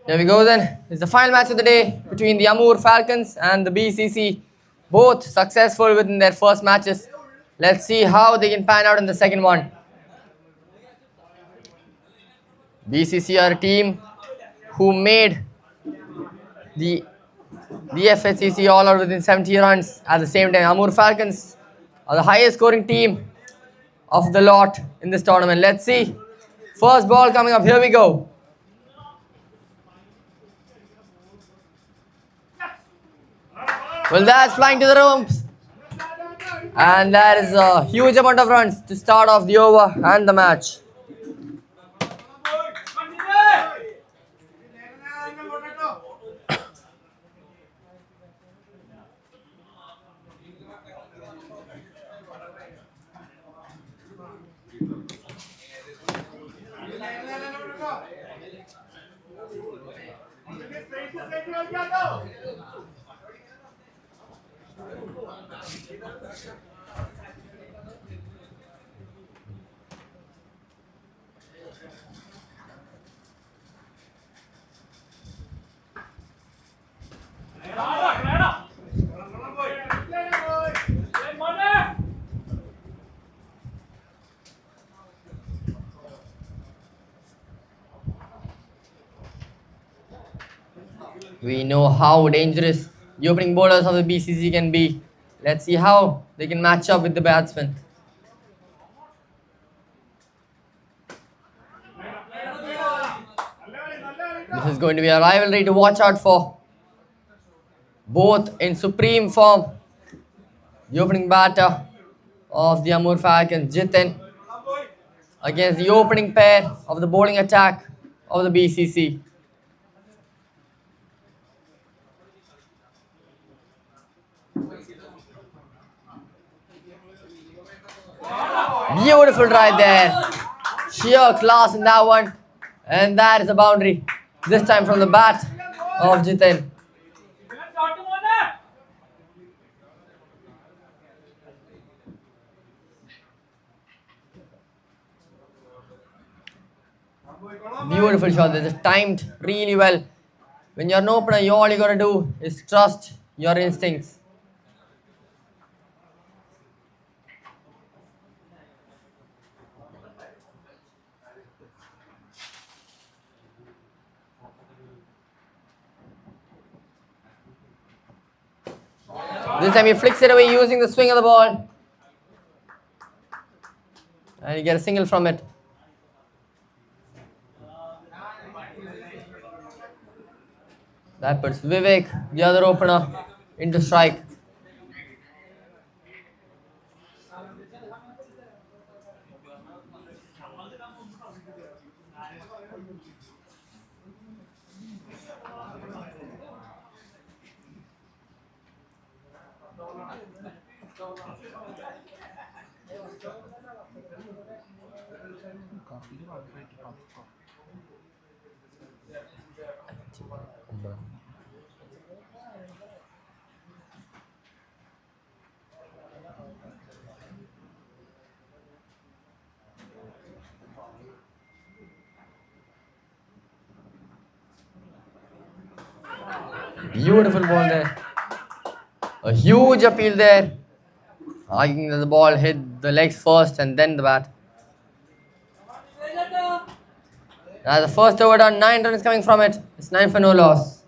Here we go then. It's the final match of the day between the Amur Falcons and the BCC. Both successful within their first matches. Let's see how they can pan out in the second one. BCC are a team who made the FHCC all out within 70 runs. At the same time, Amur Falcons are the highest scoring team of the lot in this tournament. Let's see. First ball coming up. Here we go. Well, that's flying to the rooms. And that is a huge amount of runs to start off the over and the match. We know how dangerous the opening bowlers of the BCC can be. Let's see how they can match up with the batsmen. This is going to be a rivalry to watch out for. Both in supreme form. The opening batter of the Amur Falcons, Jitin, against the opening pair of the bowling attack of the BCC. Beautiful drive there. Sheer class in that one. And that is a boundary. This time from the bat of Jitin. Beautiful shot. This is timed really well. When you're an opener, all you gotta do is trust your instincts. This time he flicks it away using the swing of the ball. And you get a single from it. That puts Vivek, the other opener, into strike. Beautiful ball there. A huge appeal there. Arguing that the ball hit the legs first and then the bat. Now the first over done, 9 runs coming from it. It's 9 for no loss.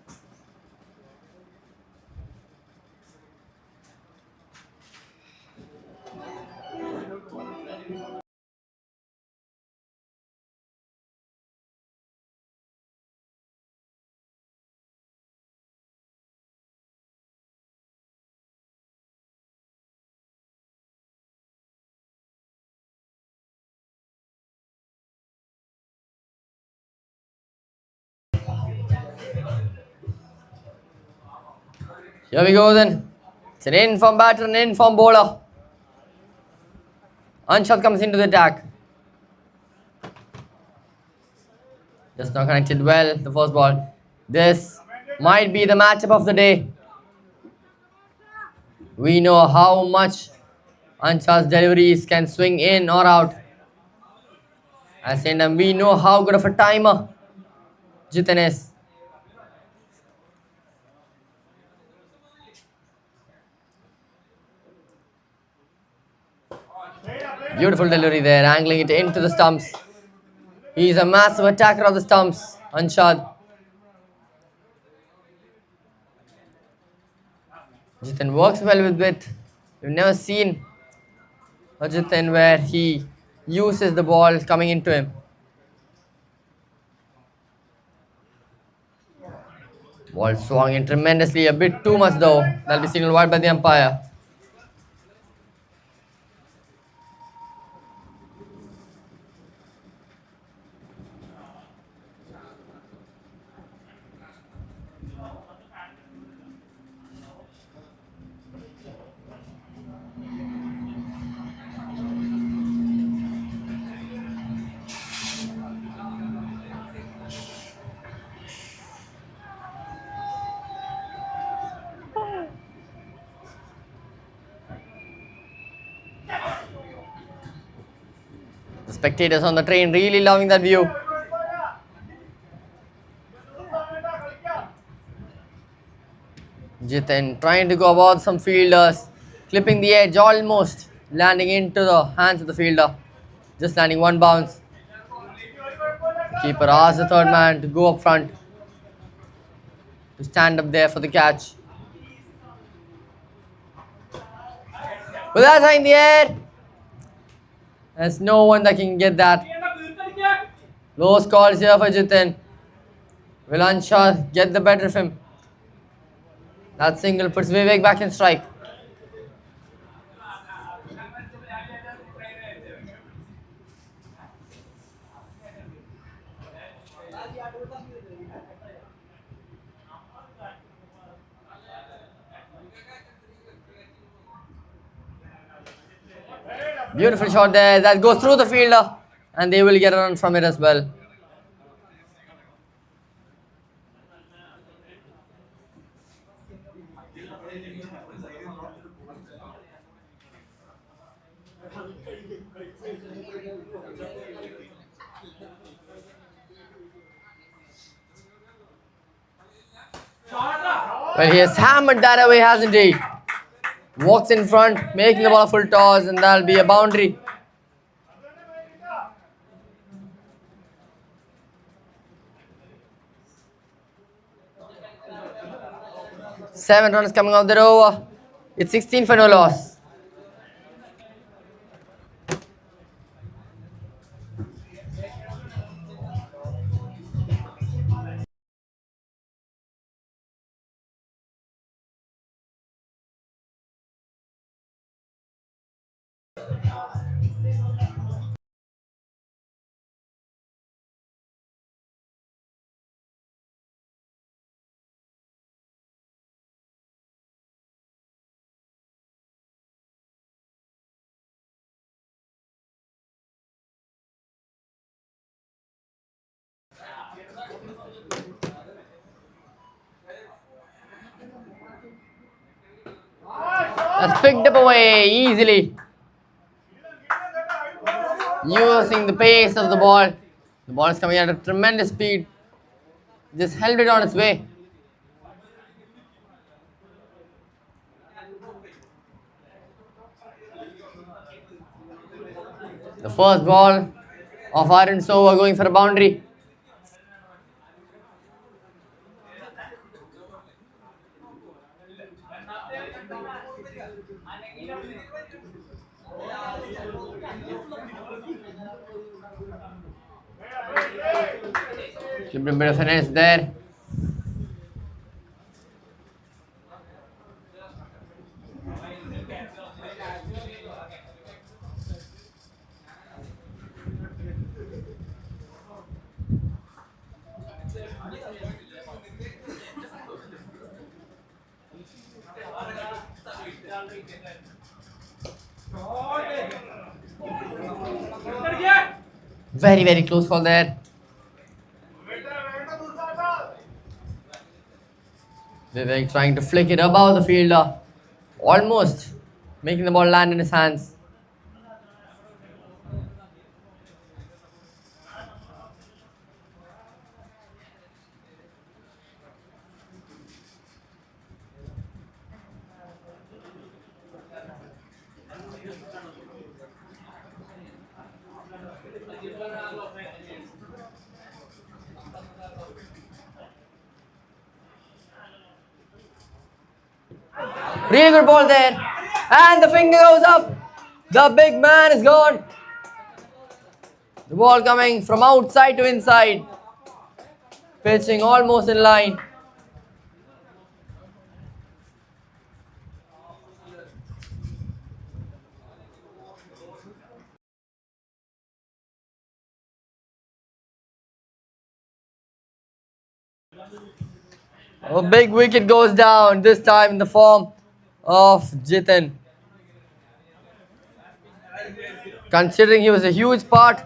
Here we go then. It's an in-form batter and in-form bowler. Anshad comes into the attack. Just not connected well, the first ball. This might be the matchup of the day. We know how much Anshad's deliveries can swing in or out. At the same time, we know how good of a timer Jitin is. Beautiful delivery there, angling it into the stumps. He's a massive attacker of the stumps, Anshad. Jitin works well with width. We've never seen a Jitin where he uses the ball coming into him. Ball swung in tremendously, a bit too much though. That'll be signaled wide by the umpire. The spectators on the train really loving that view. Jitin trying to go about some fielders, clipping the edge almost, landing into the hands of the fielder. Just landing one bounce. The keeper asks the third man to go up front, to stand up there for the catch. With that in the air, there's no one that can get that. Low scores here for Jitin. Will Anshad get the better of him? That single puts Vivek back in strike. Beautiful shot there. That goes through the fielder. And they will get a run from it as well. Well, he has hammered that away, hasn't he? Walks in front, making the ball a full toss, and that'll be a boundary. Seven runs coming off the over. It's 16 for no loss. That's picked up away easily. Using the pace of the ball. The ball is coming at a tremendous speed. Just held it on its way. The first ball of Iron's over going for a boundary. Should be a bit of finesse there. Very, very close call there. Vivek trying to flick it above the fielder. Almost making the ball land in his hands. Really good ball there. And the finger goes up. The big man is gone. The ball coming from outside to inside. Pitching almost in line. A big wicket goes down, this time in the form of Jitin. Considering he was a huge part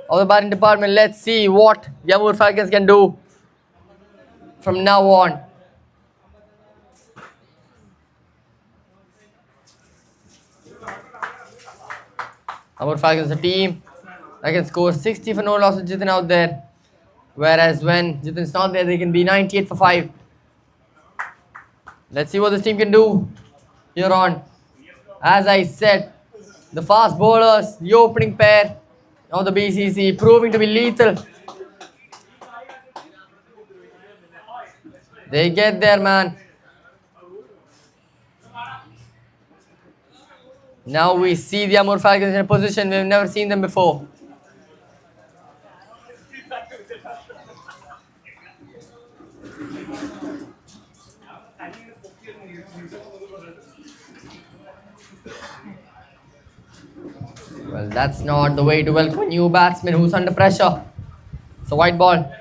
of the batting department, let's see what the Amur Falcons can do from now on. Amur Falcons is a team that can score 60 for no loss with Jitin out there. Whereas when Jitin's not there, they can be 98 for 5. Let's see what this team can do here on. As I said, the fast bowlers, the opening pair of the BCC proving to be lethal. They get there, man. Now we see the Amur Falcons in a position we've never seen them before. Well, that's not the way to welcome a new batsman who's under pressure. It's a white ball.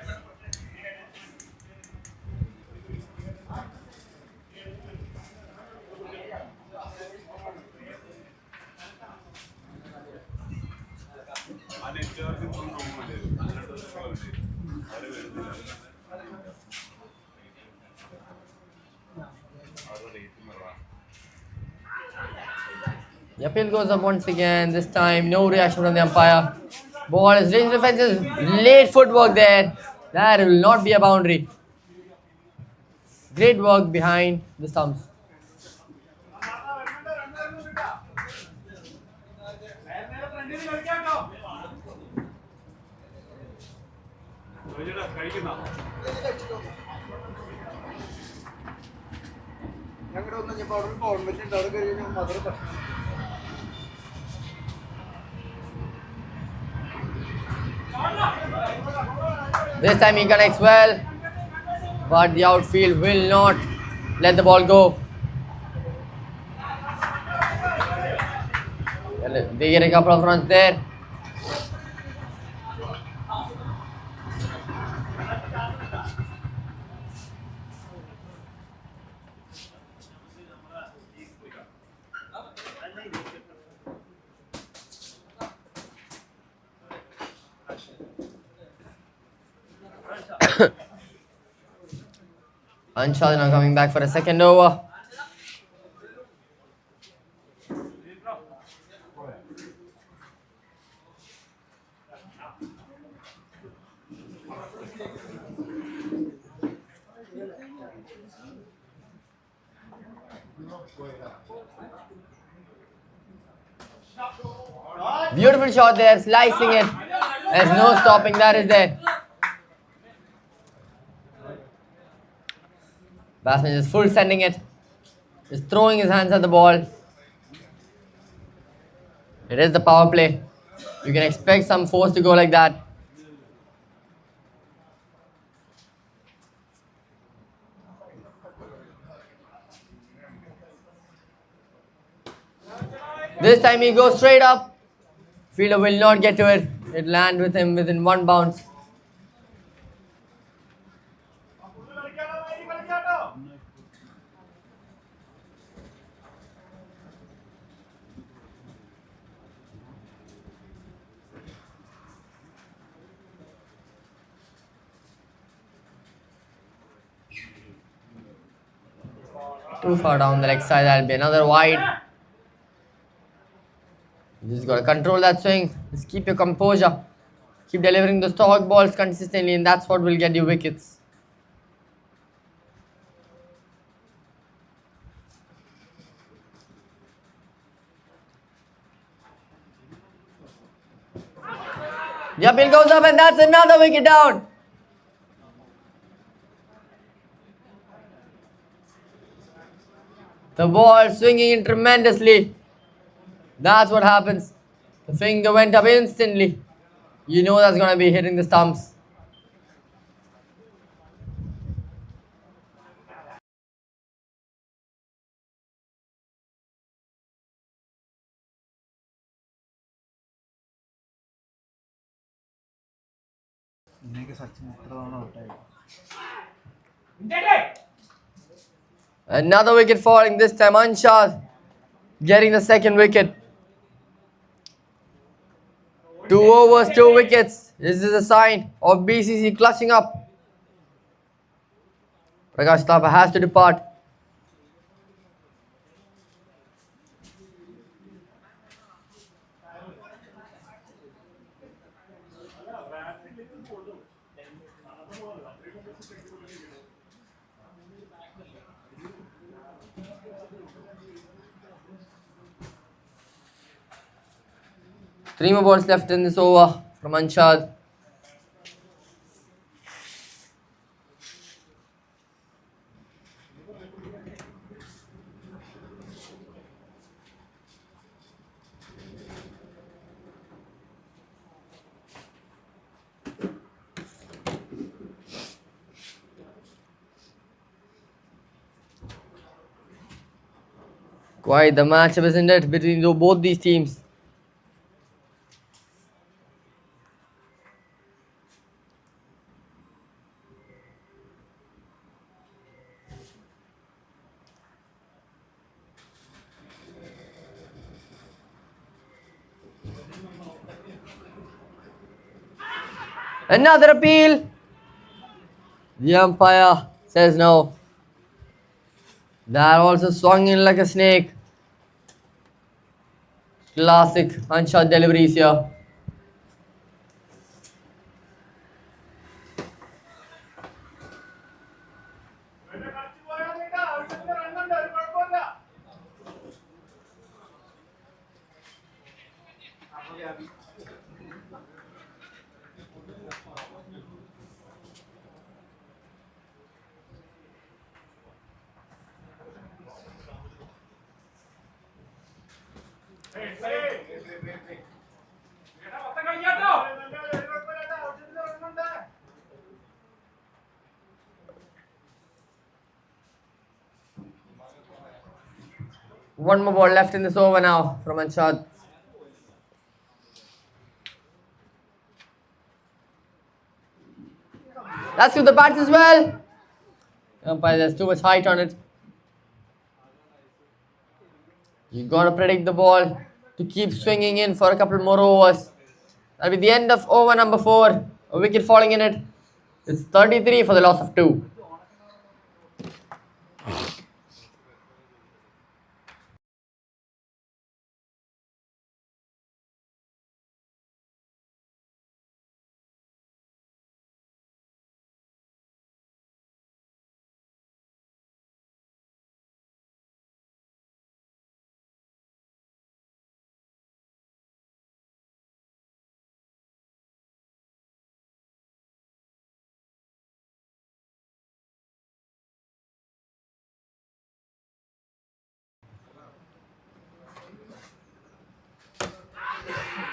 The appeal goes up once again. This time, no reaction from the umpire. Ball is reached the fences. Late footwork there. That will not be a boundary. Great work behind the stumps. This time he connects well, but the outfield will not let the ball go. They get a couple of runs there. Anshad now coming back for a second over. Beautiful shot there, slicing it. There's no stopping that is there. Batsman is full sending it. Just throwing his hands at the ball. It is the power play. You can expect some force to go like that. This time he goes straight up. Fielder will not get to it. It lands with him within one bounce. Too far down the leg side, that'll be another wide. You just gotta control that swing. Just keep your composure. Keep delivering the stock balls consistently, and that's what will get you wickets. The appeal goes up, and that's another wicket down. The ball swinging in tremendously. That's what happens. The finger went up instantly. You know that's gonna be hitting the stumps. Another wicket falling, this time Anshad getting the second wicket. 2 overs, 2 wickets. This is a sign of BCC clutching up. Prakash Thapa has to depart. Three more balls left in this over from Anshad. Quite the matchup, isn't it, between both these teams? Another appeal. The umpire says no. That also swung in like a snake. Classic Anshad deliveries here. One more ball left in this over now from Anshad. That's to the bats as well. Umpire, there's too much height on it. You gotta predict the ball to keep swinging in for a couple more overs. That'll be the end of over number 4. A wicket falling in it. It's 33 for the loss of 2.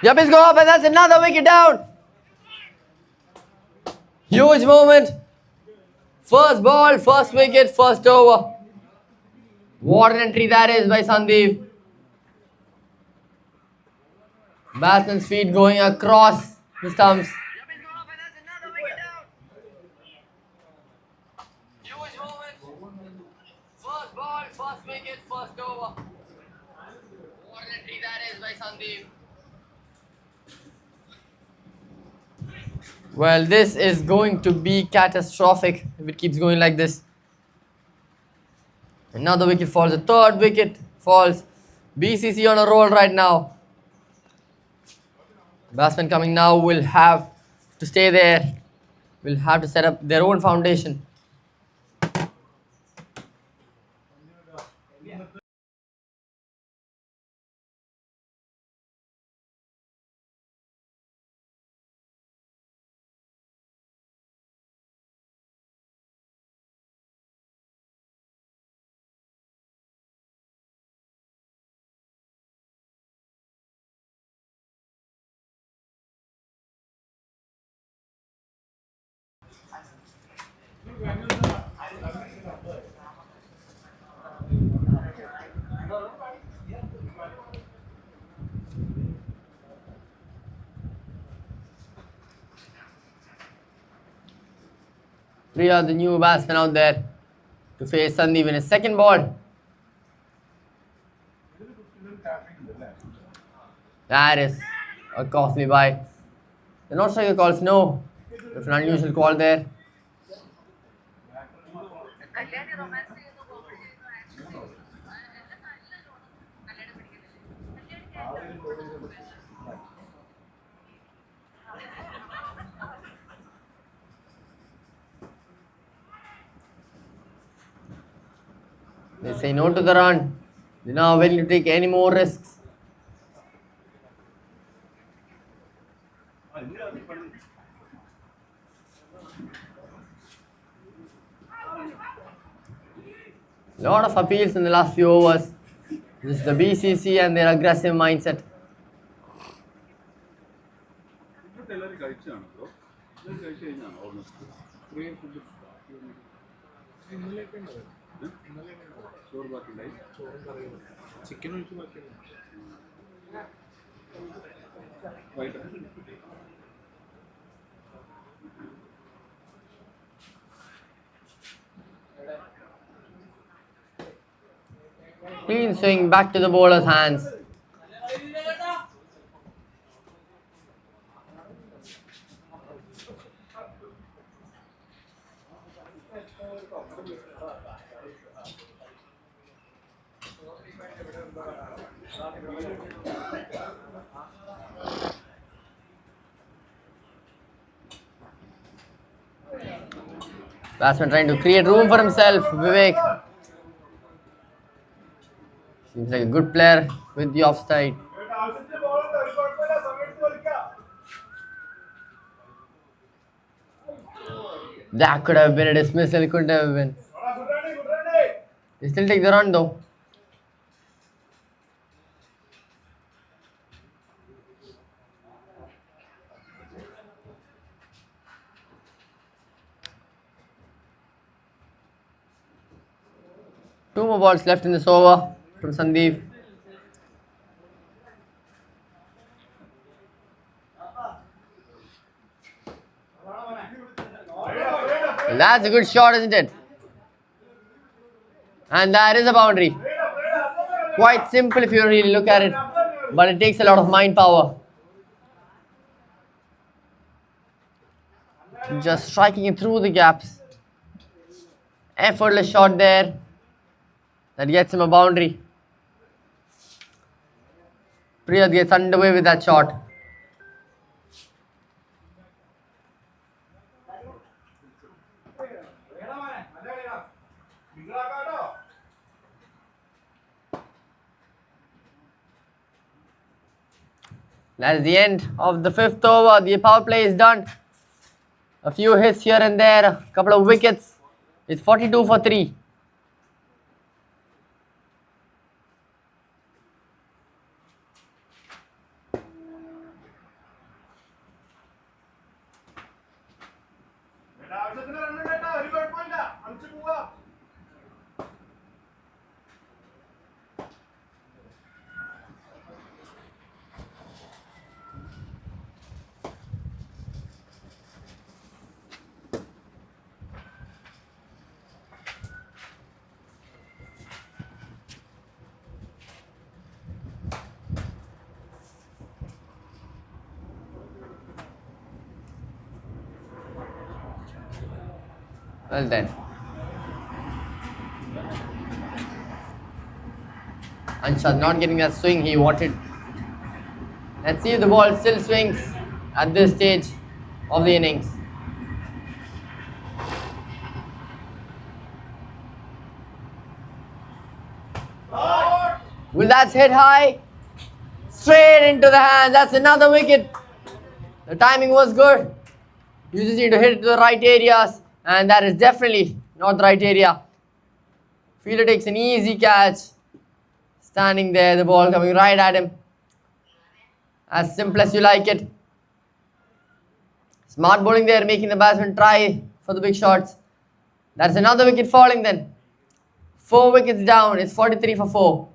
Yuppies go up and that's another wicket down. Huge moment. First ball, first wicket, first over. What an entry that is by Sandeep. Batsman's feet going across the stumps. Huge moment. First ball, first wicket, first over. What an entry that is by Sandeep. Well, this is going to be catastrophic if it keeps going like this. Another wicket falls, a third wicket falls. BCC on a roll right now. Batsmen coming now will have to stay there. Will have to set up their own foundation. Three are the new batsmen out there to face Sandeep in his second ball. That is a costly bye. The not striker calls no. It's an unusual call there. They say no to the run. They're not willing to take any more risks. Lot of appeals in the last few overs. This is the BCC and their aggressive mindset. Clean swing back to the bowler's hands. Batsman trying to create room for himself, Vivek. Seems like a good player with the offside. That could have been a dismissal, couldn't have been. They still take the run though. Two more balls left in this over from Sandeep. That's a good shot, isn't it? And that is a boundary. Quite simple if you really look at it, but it takes a lot of mind power. Just striking it through the gaps. Effortless shot there. That gets him a boundary. Priyat gets underway with that shot. That's the end of the fifth over. The power play is done. A few hits here and there, a couple of wickets. It's 42 for 3. Well then. Anshad not getting that swing he wanted. Let's see if the ball still swings at this stage of the innings. Will that hit high? Straight into the hands. That's another wicket. The timing was good. You just need to hit it to the right areas. And that is definitely not the right area. Fielder takes an easy catch. Standing there, the ball coming right at him. As simple as you like it. Smart bowling there, making the batsman try for the big shots. That's another wicket falling then. 4 wickets down. It's 43 for 4.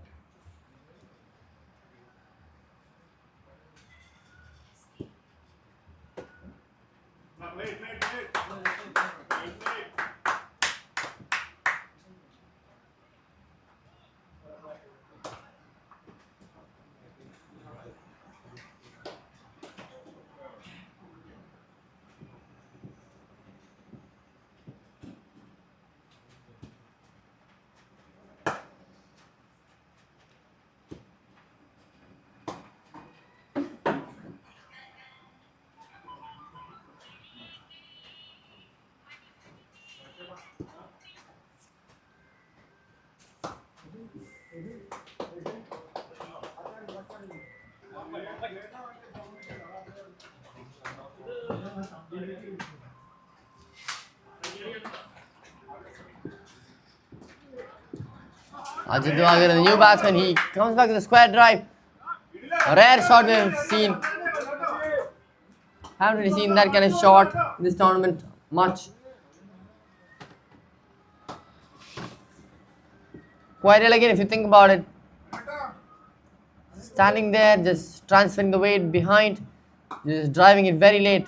Ajit Diwakar, the new batsman, he comes back with a square drive. A rare shot we've seen. Haven't really seen that kind of shot in this tournament much. Quite elegant if you think about it. Standing there, just transferring the weight behind, just driving it very late.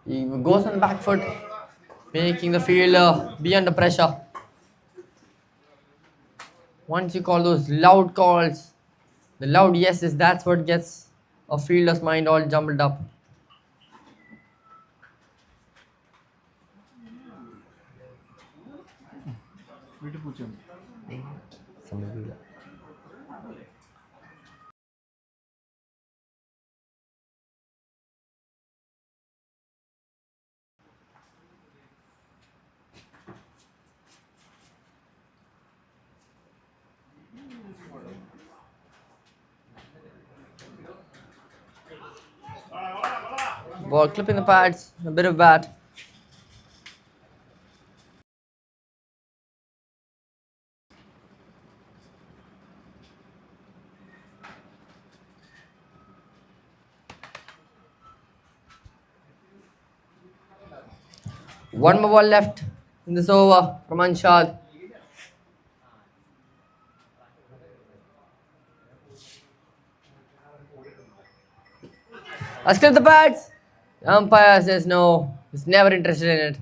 He goes on back foot, making the fielder be under pressure. Once you call those loud calls, the loud yeses, that's what gets a fielder's mind all jumbled up. Ball clipping the pads, a bit of bat. One more ball left in this over from Anshad. Let's clip the pads. The umpire says no, he's never interested in it.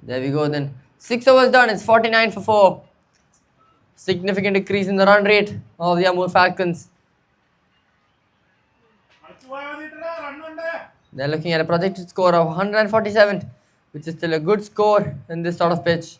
There we go then. 6 overs done, it's 49 for 4. Significant decrease in the run rate of the Amur Falcons. They're looking at a projected score of 147, which is still a good score in this sort of pitch.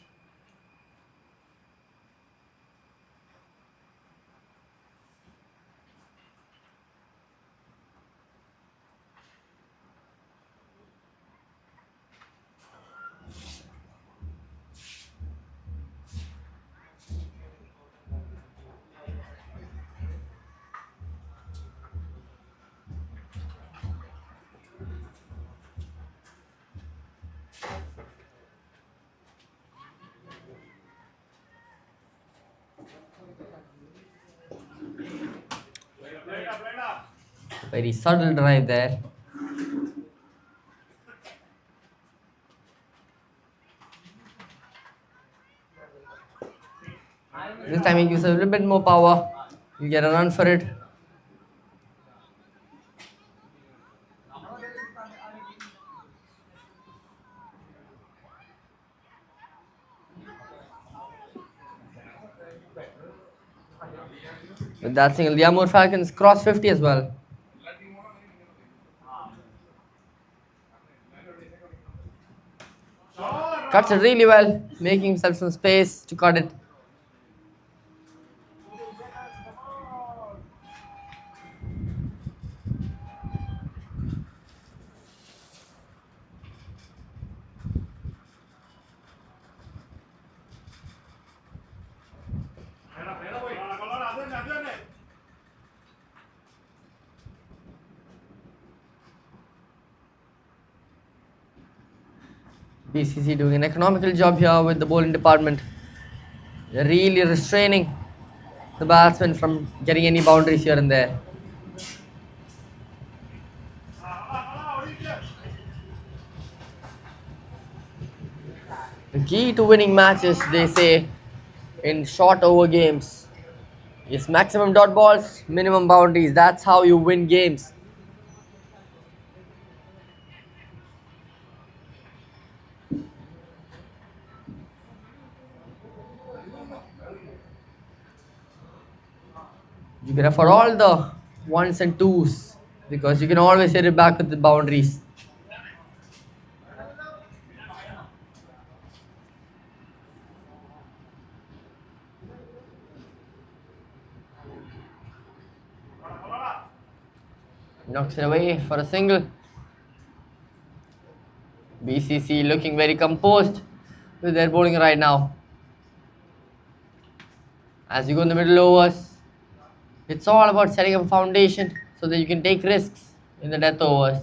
Very subtle drive there. This time he gives a little bit more power. You get a run for it. With that single, the Amur Falcons crossed 50 as well. Cuts it really well, making himself some space to cut it. BCC doing an economical job here with the bowling department. They're really restraining the batsmen from getting any boundaries here and there. The key to winning matches, they say, in short over games is maximum dot balls, minimum boundaries. That's how you win games. You can afford all the ones and twos because you can always hit it back with the boundaries. Knocks it away for a single. BCC looking very composed with their bowling right now. As you go in the middle overs, it's all about setting up a foundation so that you can take risks in the death overs.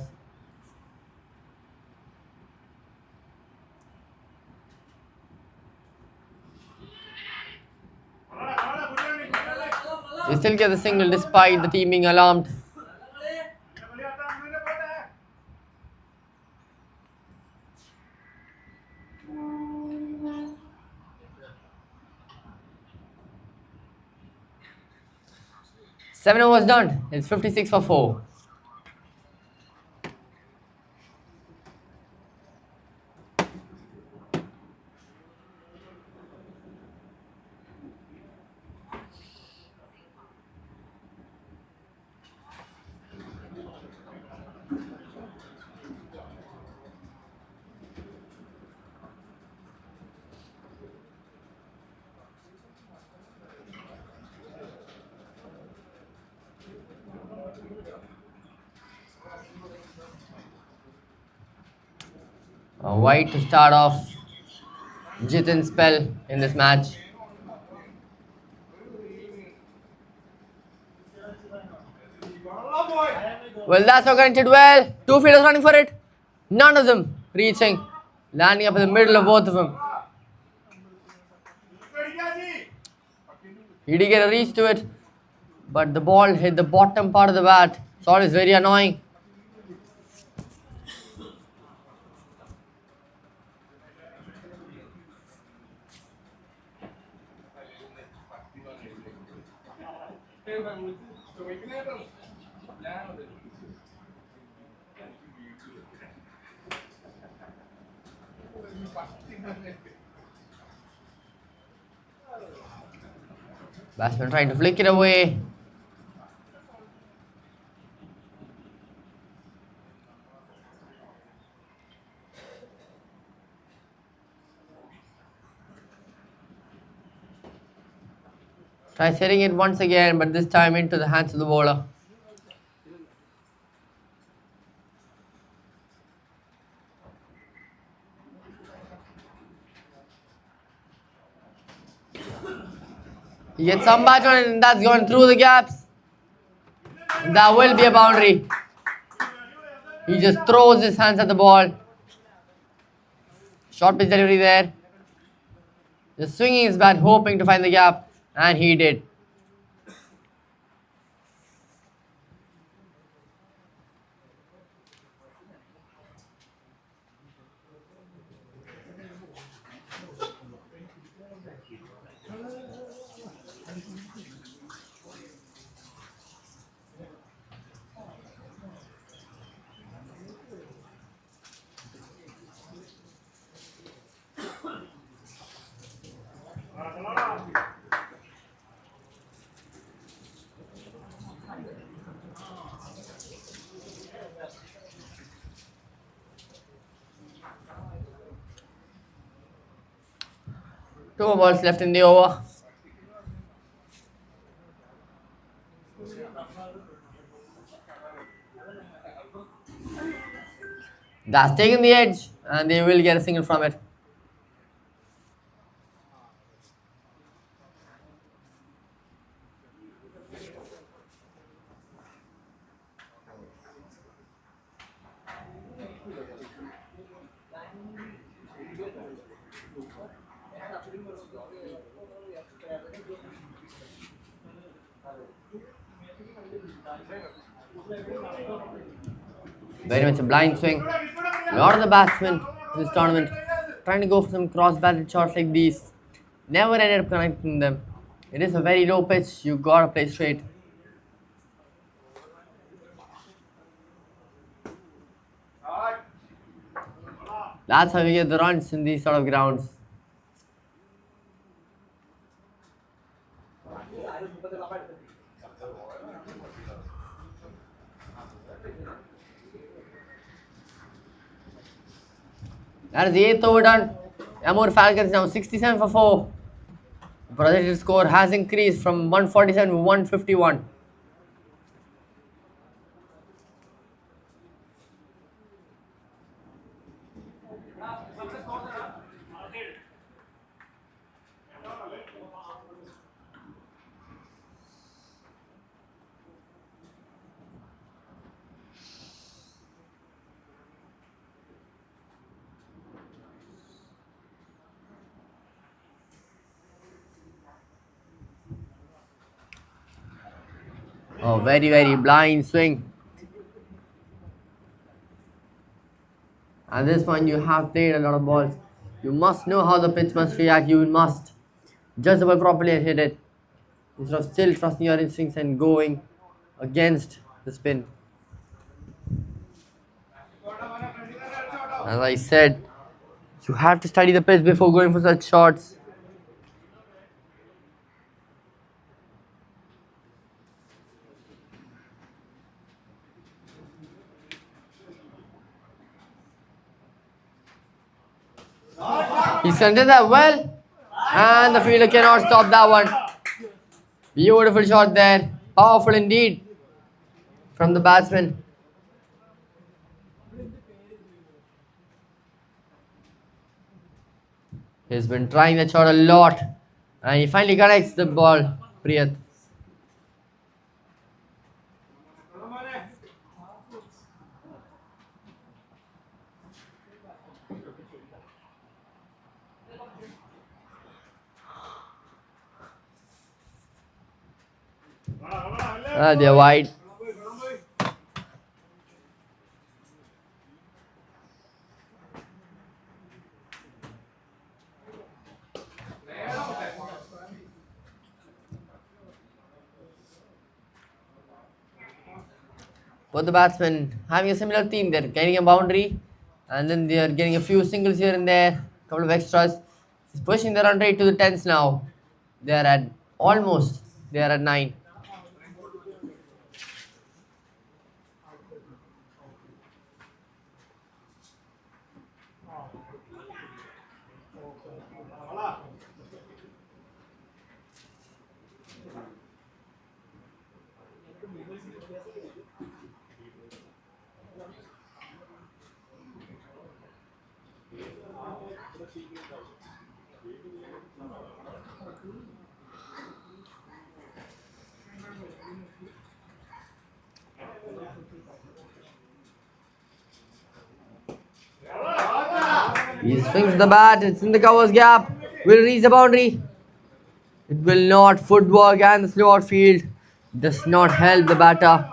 They still get the single despite the team being alarmed. Seven overs done. It's 56 for 4. A white to start off Jitin's spell in this match. Well, that's not connected well. Two fielders running for it. None of them reaching. Landing up in the middle of both of them. He did get a reach to it, but the ball hit the bottom part of the bat. It's always very annoying. Batsman trying to flick it away. Tries hitting it once again, but this time into the hands of the bowler. He gets some bat on it, and that's gone through the gaps. That will be a boundary. He just throws his hands at the ball. Short pitch delivery there. Just swinging his bat, hoping to find the gap, and he did. Two more balls left in the over. That's taken the edge, and they will get a single from it. Very much a blind swing. A lot of the batsmen in this tournament trying to go for some cross-batted shots like these. Never ended up connecting them. It is a very low pitch. You gotta play straight. That's how you get the runs in these sort of grounds. That is the 8th over done. Amur Falcons now 67 for 4. The projected score has increased from 147 to 151. Oh, very, very blind swing. At this point, you have played a lot of balls. You must know how the pitch must react. You must judge the ball properly and hit it. Instead of still trusting your instincts and going against the spin. As I said, you have to study the pitch before going for such shots. He sent it that well, and the fielder cannot stop that one. Beautiful shot there, powerful indeed from the batsman. He's been trying that shot a lot, and he finally connects the ball. Priyat. They're wide. Both the batsmen having a similar theme. They're getting a boundary, and then they are getting a few singles here and there, a couple of extras. He's pushing the run rate to the tens now. They are at almost. They are at 9. He swings the bat, it's in the covers gap, will reach the boundary. It will not. Footwork and the slow outfield does not help the batter.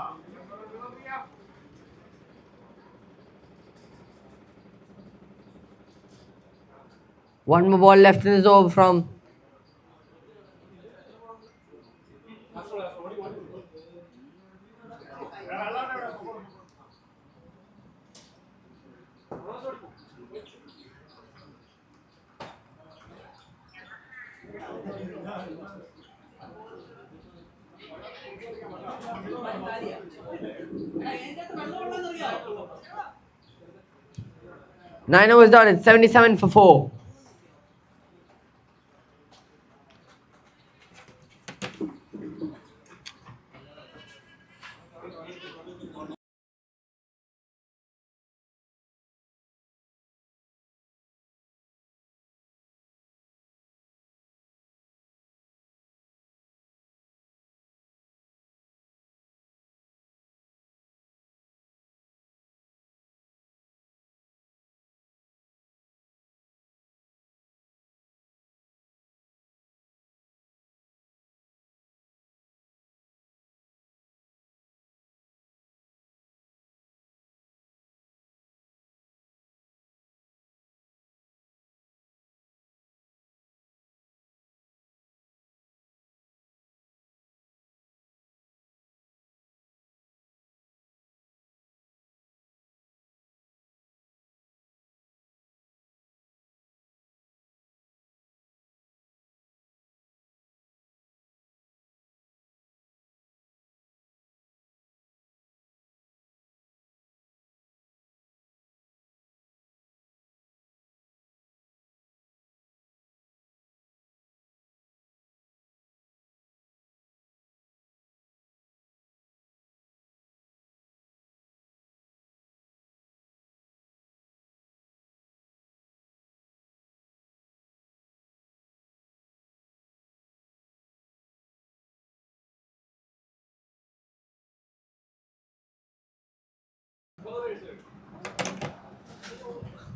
One more ball left in his over from. Nine overs done. It's 77 for 4.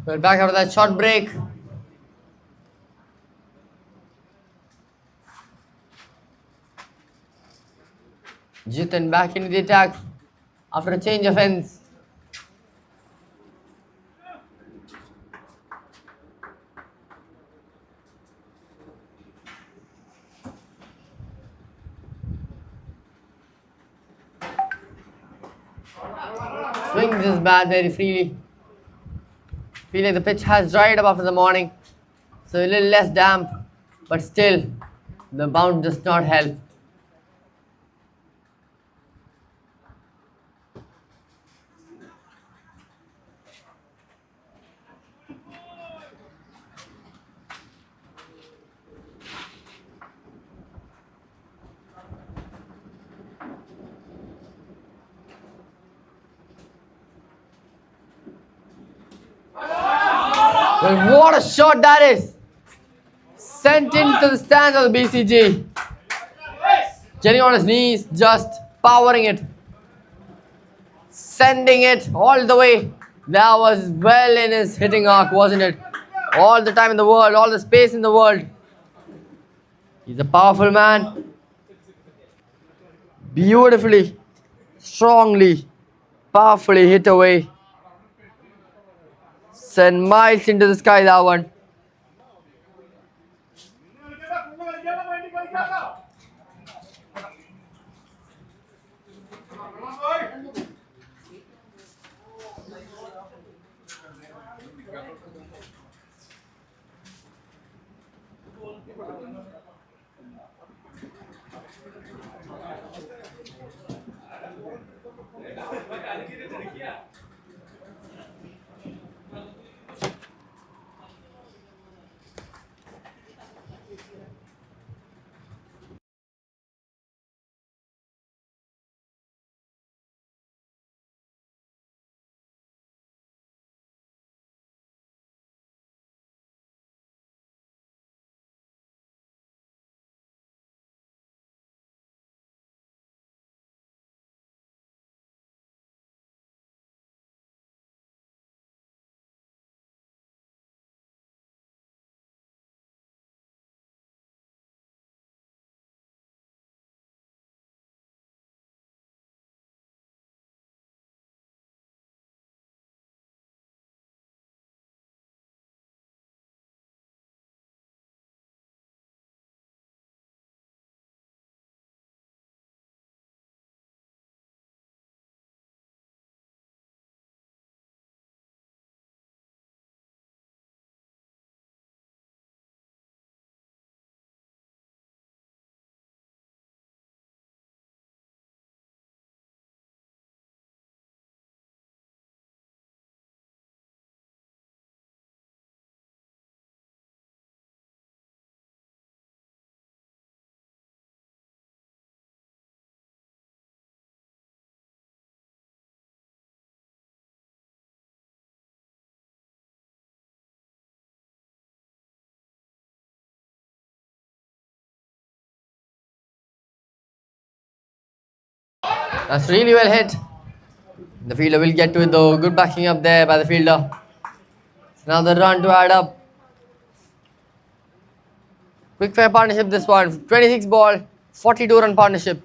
We're back after that short break. Jitin back into the attack after a change of ends. Swings his bat very freely. Feel like the pitch has dried up after the morning, so a little less damp, but still, the bounce does not help. Well, what a shot that is! Sent into the stands of the BCG. Getting on his knees, just powering it. Sending it all the way. That was well in his hitting arc, wasn't it? All the time in the world, all the space in the world. He's a powerful man. Beautifully, strongly, powerfully hit away. Send miles into the sky, that one. That's really well hit. The fielder will get to it though. Good backing up there by the fielder. Another run to add up. Quick fair partnership this one. 26 ball, 42 run partnership.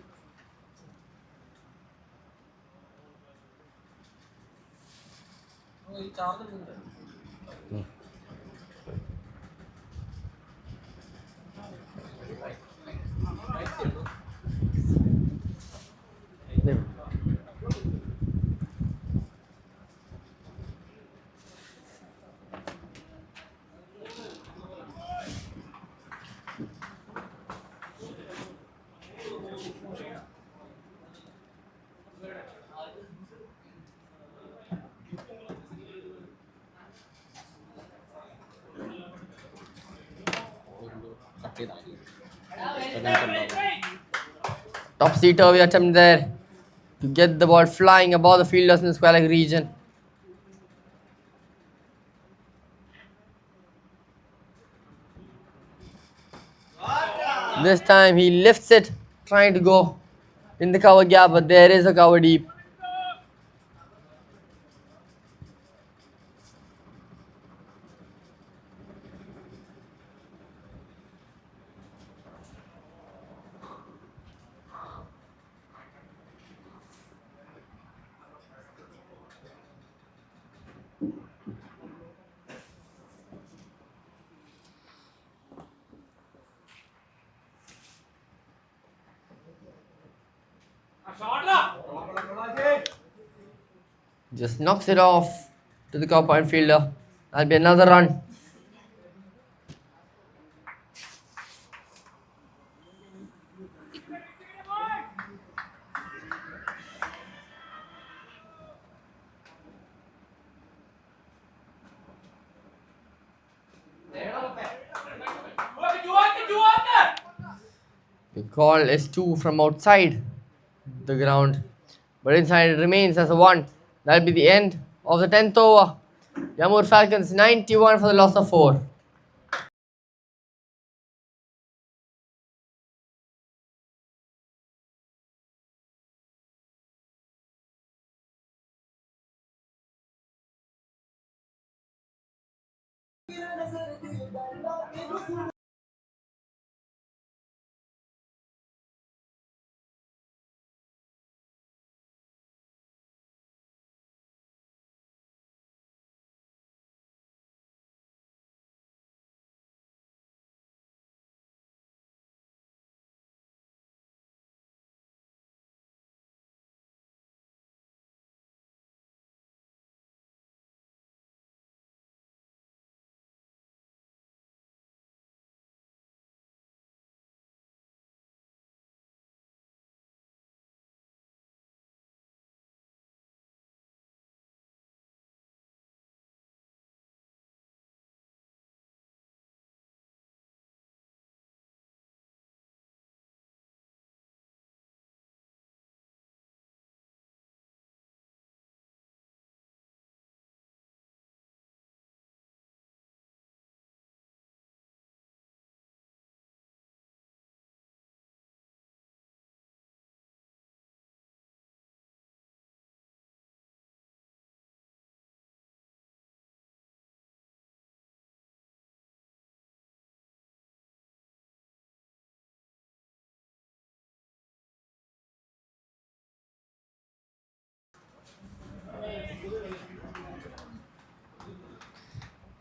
Topsy-turvy attempt there to get the ball flying above the fielders in the square leg region. This time he lifts it, trying to go in the cover gap, but there is a cover deep. Just knocks it off to the top point fielder. That'll be another run. The call is two from outside the ground, but inside it remains as a one. That'll be the end of the 10th over. The Amur Falcons 91 for the loss of four.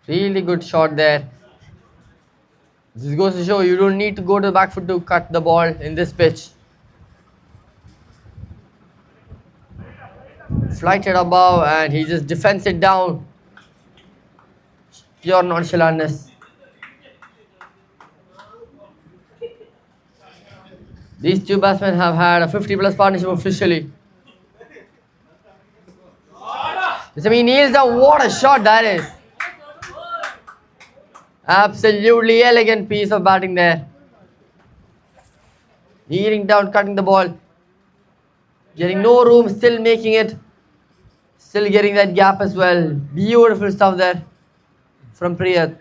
Really good shot there. This goes to show you don't need to go to the back foot to cut the ball in this pitch. Flighted above and he just defends it down. Pure nonchalantness. These two batsmen have had a 50 plus partnership officially. I mean, kneels down. What a shot that is. Absolutely elegant piece of batting there. Kneeling down, cutting the ball. Getting no room, still making it. Still getting that gap as well. Beautiful stuff there from Priyat.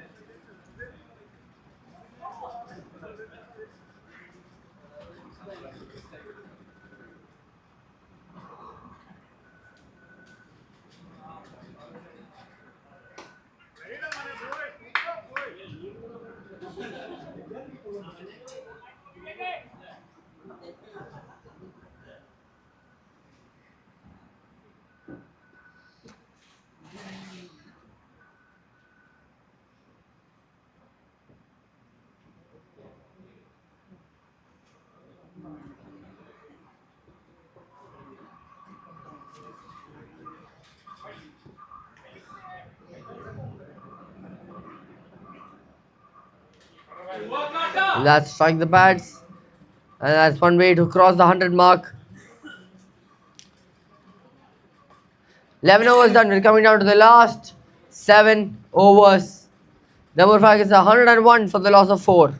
Let's strike the pads. And that's one way to cross the 100 mark. 11 overs done. We're coming down to the last 7 overs. The Amur Falcons are 101 for the loss of 4.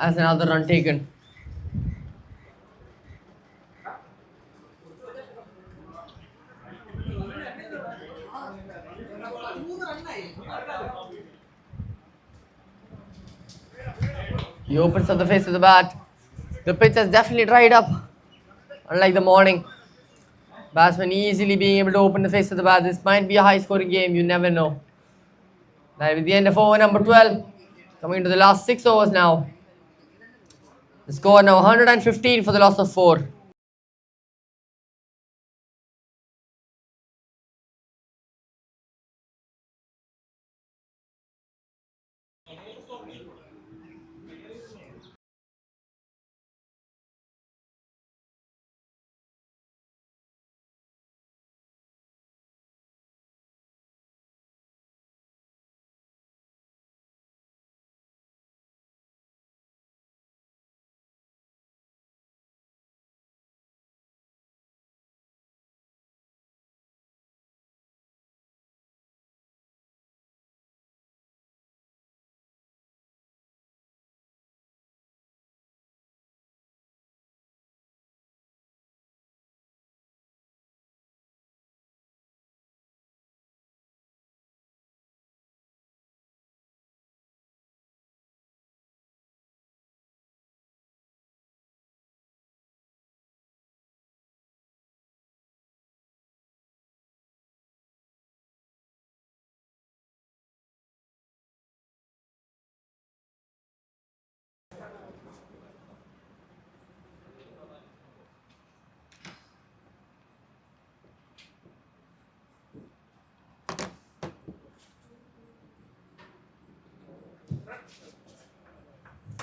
as another run taken. He opens up the face of the bat. The pitch has definitely dried up. Unlike the morning, batsman easily being able to open the face of the bat. This might be a high scoring game, you never know. Now with the end of over number 12, coming to the last 6 overs now. The score now 115 for the loss of 4.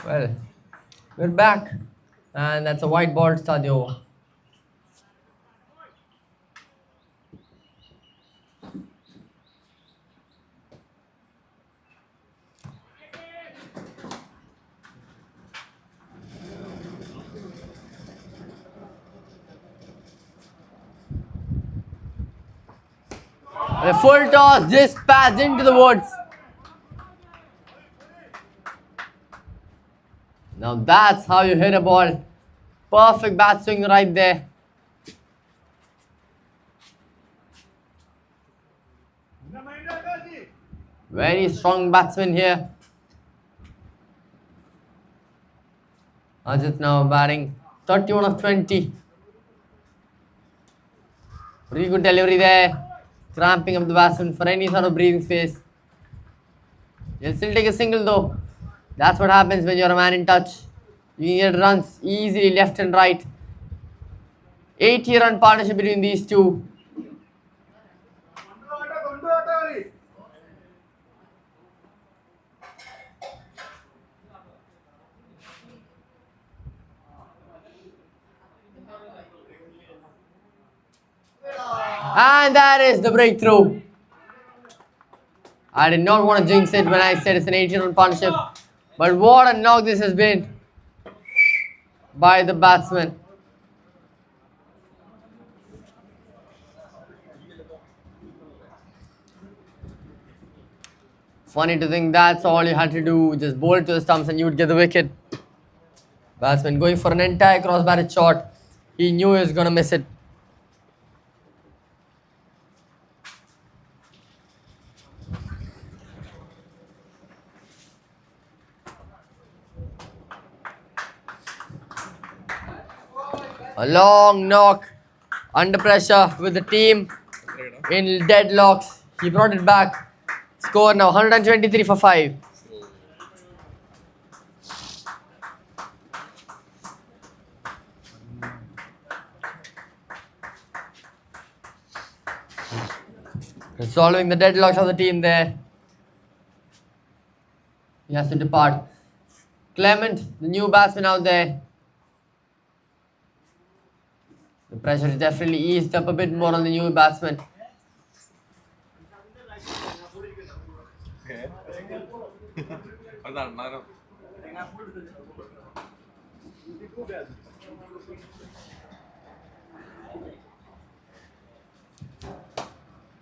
Well, we're back, and that's a white ball to start the over. And a full toss just passed into the woods. Now that's how you hit a ball. Perfect bat swing right there. Very strong batsman here. Ajit now batting 31 of 20. Really good delivery there. Cramping up the batsman for any sort of breathing space. He'll still take a single though. That's what happens when you're a man in touch. You can get runs easily left and right. 80-run partnership between these two. And that is the breakthrough. I did not want to jinx it when I said it's an 80-run partnership. But what a knock this has been by the batsman. Funny to think that's all you had to do. Just bowl it to the stumps and you would get the wicket. Batsman going for an entire cross-batted shot. He knew he was going to miss it. A long knock under pressure with the team in deadlocks. He brought it back. Score now 123 for 5. Resolving the deadlocks of the team there. He has to depart. Clement, the new batsman out there. The pressure is definitely eased up a bit more on the new batsman.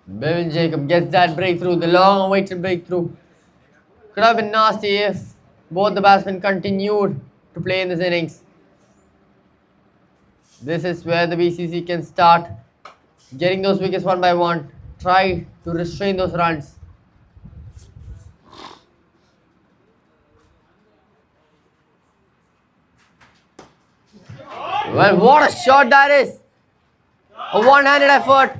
Bevan Jacob gets that breakthrough, the long awaited breakthrough. Could have been nasty if Both the batsmen continued to play in this innings. This is where the BCC can start getting those wickets one by one. Try to restrain those runs. Well, what a shot that is! A one-handed effort.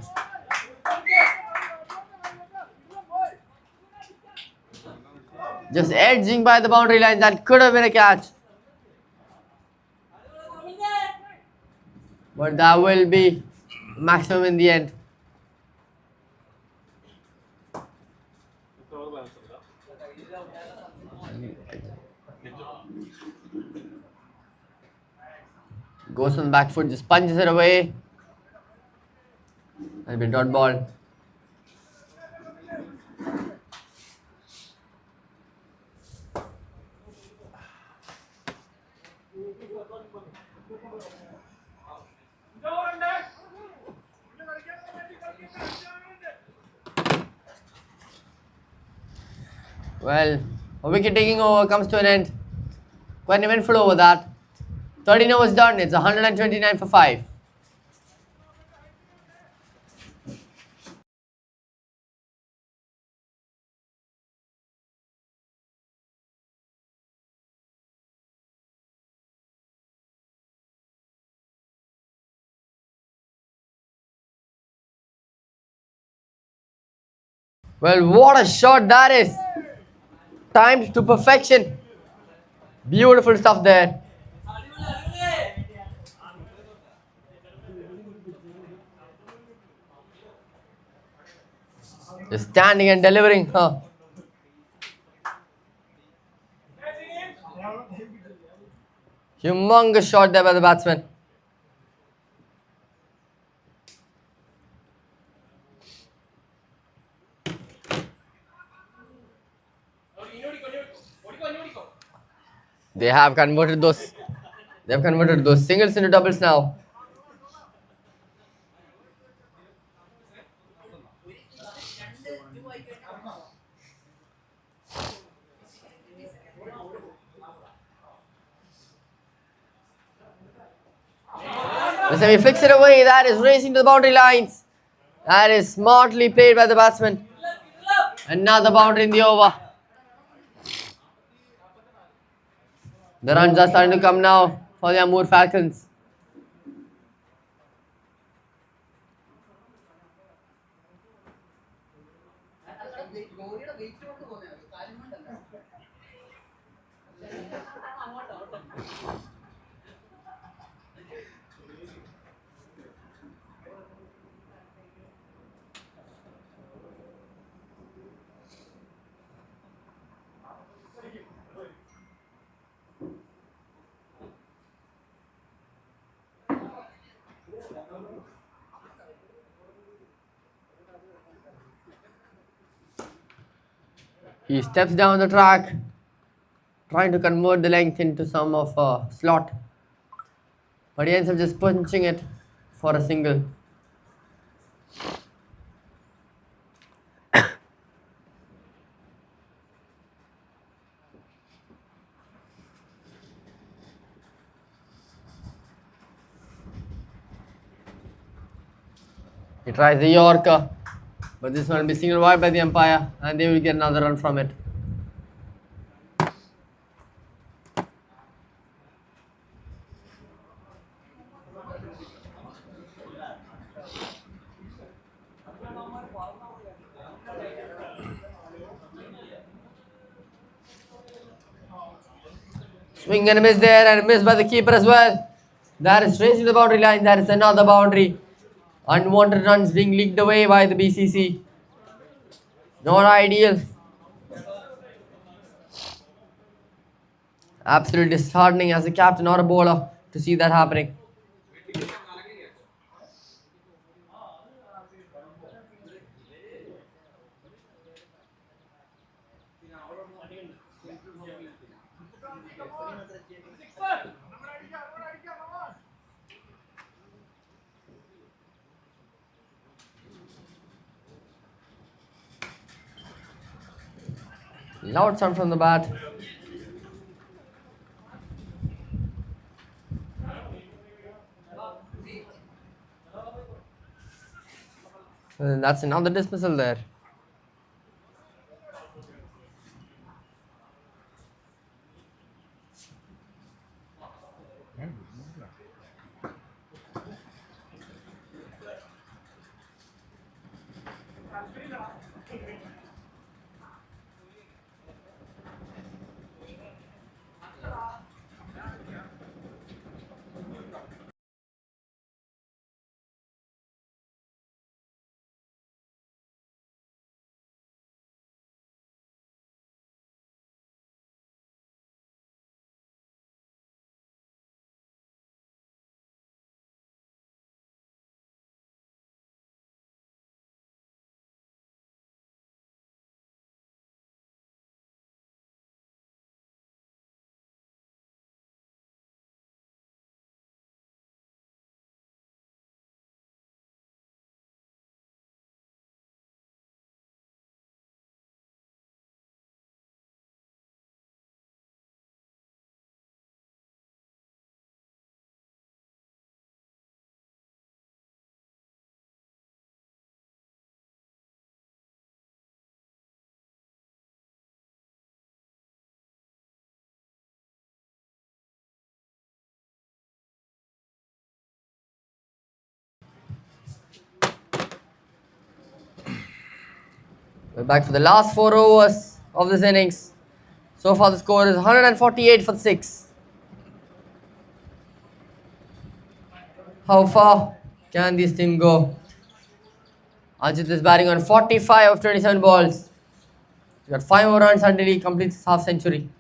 Just edging by the boundary line. That could have been a catch. But that will be maximum in the end. Goes on the back foot, just punches it away. That'll be dot ball. Well, a wicket taking over comes to an end. Quite an eventful over that. 13 overs done. It's 129 for 5. Well, what a shot that is! Timed to perfection. Beautiful stuff there. Just standing and delivering. Huh. Humongous shot there by the batsman. They have converted those singles into doubles now. The semi flicks it away. That is racing to the boundary lines. That is smartly played by the batsman. Another boundary in the over. The runs are starting to come now for the Amur Falcons. He steps down the track, trying to convert the length into some of a slot. But he ends up just punching it for a single. He tries the Yorker, but this one will be single wide by the umpire and they will get another run from it. Swing and a miss there, and a miss by the keeper as well. That is racing the boundary line. That is another boundary. Unwanted runs being leaked away by the BCC. Not ideal. Absolutely disheartening as a captain or a bowler to see that happening. Loud sound from the bat. That's another dismissal there. We're back for the last 4 overs of this innings. So far, the score is 148 for 6. How far can this team go? Ajit is batting on 45 of 27 balls. He's got 5 more runs until he completes his half century.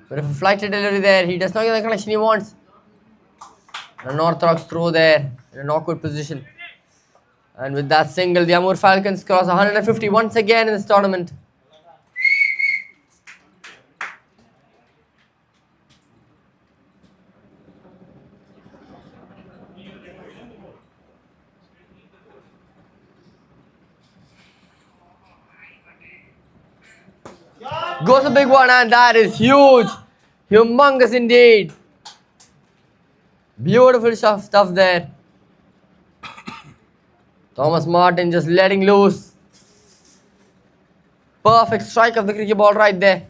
But if a flighted delivery there, he does not get the connection he wants. An orthodox throw there in an awkward position. And with that single, the Amur Falcons cross 150 once again in this tournament. Goes a big one, and that is huge. Humongous indeed. Beautiful stuff there. Thomas Martin just letting loose. Perfect strike of the cricket ball right there.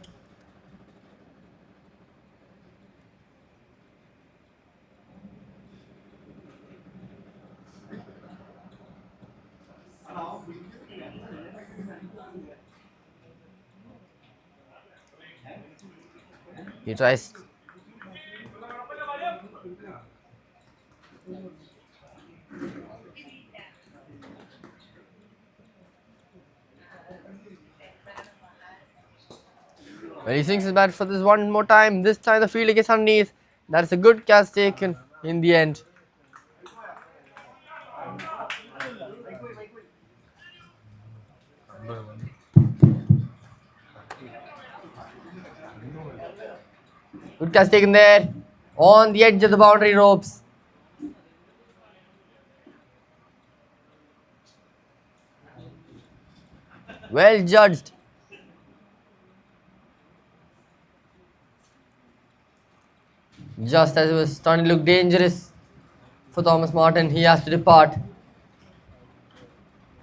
He tries. Well, he swings his bat for this one more time. This time the fielder gets underneath. That's a good catch taken in the end. Good catch taken there. On the edge of the boundary ropes. Well judged. Just as it was starting to look dangerous for Thomas Martin, he has to depart.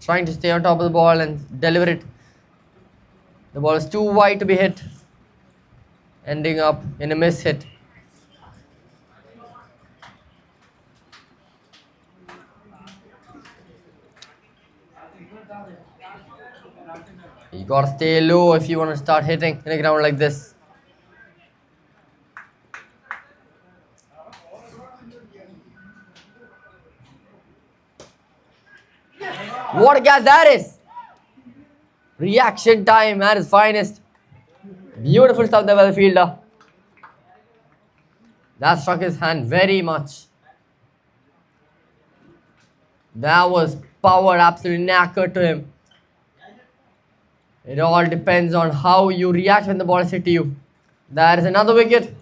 Trying to stay on top of the ball and deliver it. The ball is too wide to be hit, ending up in a miss hit. You gotta stay low if you want to start hitting in a ground like this. What a catch that is! Reaction time at its finest. Beautiful stuff there by the fielder. That struck his hand very much. That was power absolutely knackered to him. It all depends on how you react when the ball is hit to you. There is another wicket.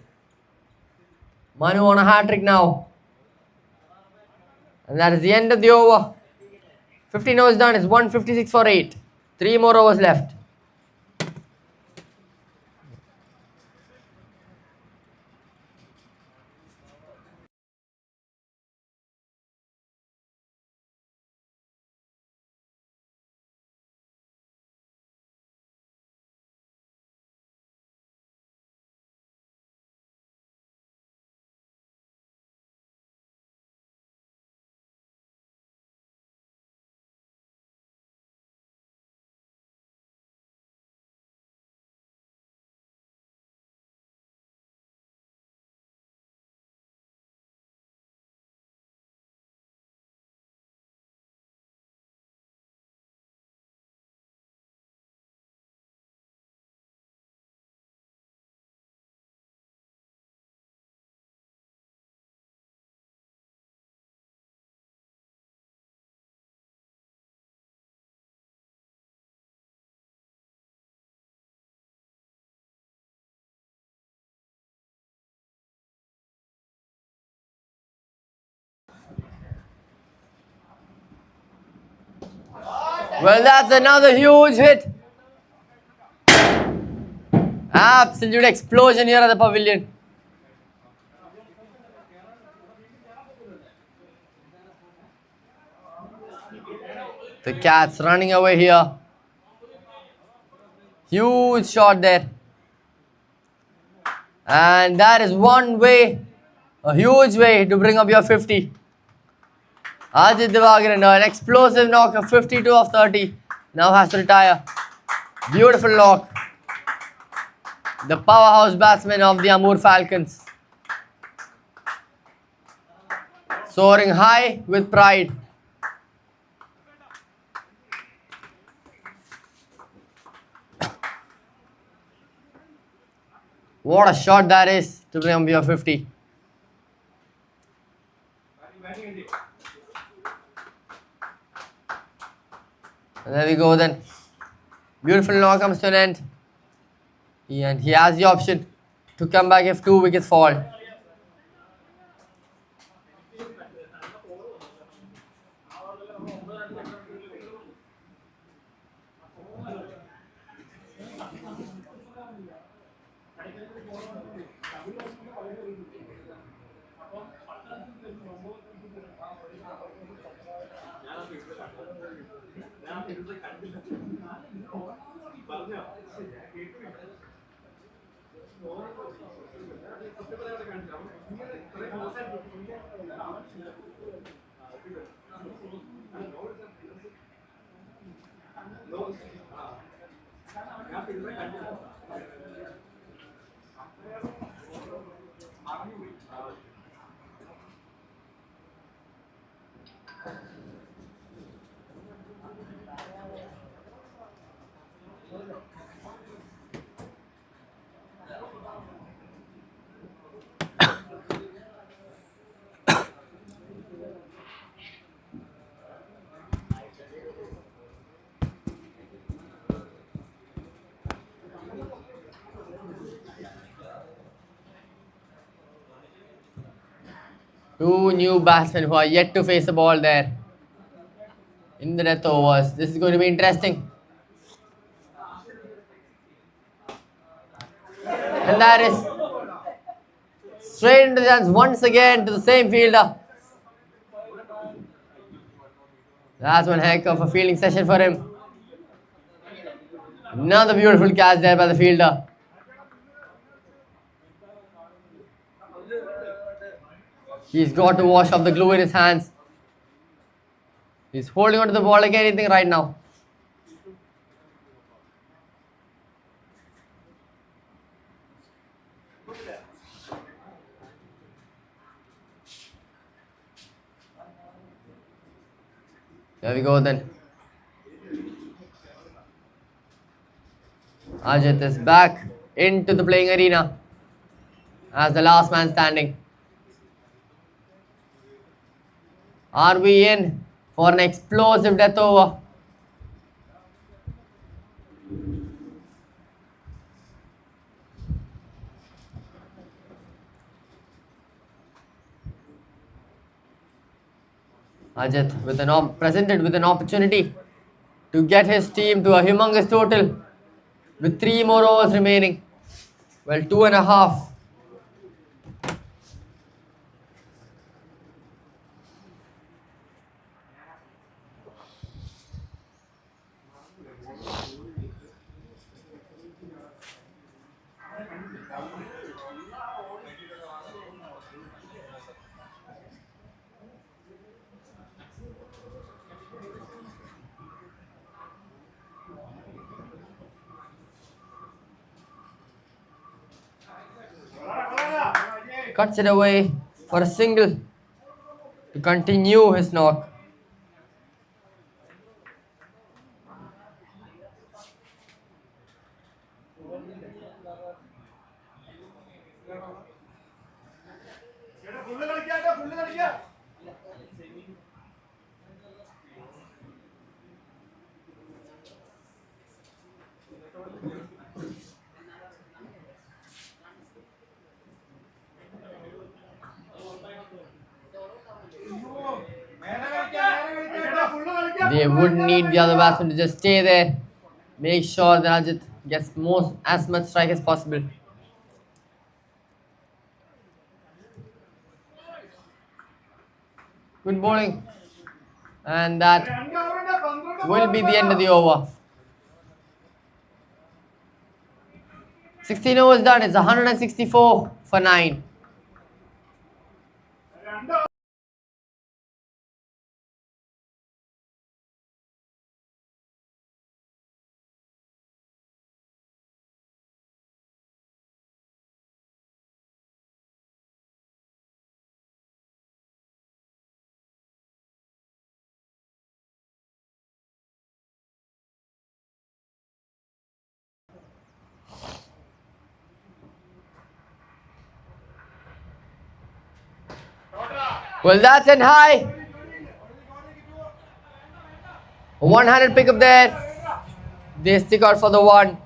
Manu on a hat trick now. And that is the end of the over. 15 overs done. It's 156 for 8. 3 more overs left. Well, that's another huge hit. Absolute explosion here at the pavilion. The cat's running away here. Huge shot there. And that is one way, a huge way to bring up your 50. Ajit Devagran, an explosive knock of 52 of 30. Now has to retire. Beautiful knock. The powerhouse batsman of the Amur Falcons. Soaring high with pride. What a shot that is to bring up your 50. And there we go then. Beautiful knock comes to an end. And he has the option to come back if 2 wickets fall. Two new batsmen who are yet to face the ball there in the death overs. This is going to be interesting. And that is straight into the hands once again to the same fielder. That's one heck of a fielding session for him. Another beautiful catch there by the fielder. He's got to wash off the glue in his hands. He's holding onto the ball like anything right now. There we go then. Ajit is back into the playing arena as the last man standing. Are we in for an explosive death over? Ajit presented with an opportunity to get his team to a humongous total with 3 more overs remaining. Well, two and a half. Cuts it away for a single to continue his knock. They would need the other batsman to just stay there. Make sure that Ajit gets as much strike as possible. Good bowling. And that will be the end of the over. 16 overs done. It's 164 for 9. Well, that's in high. 100 pickup there. They stick out for the one.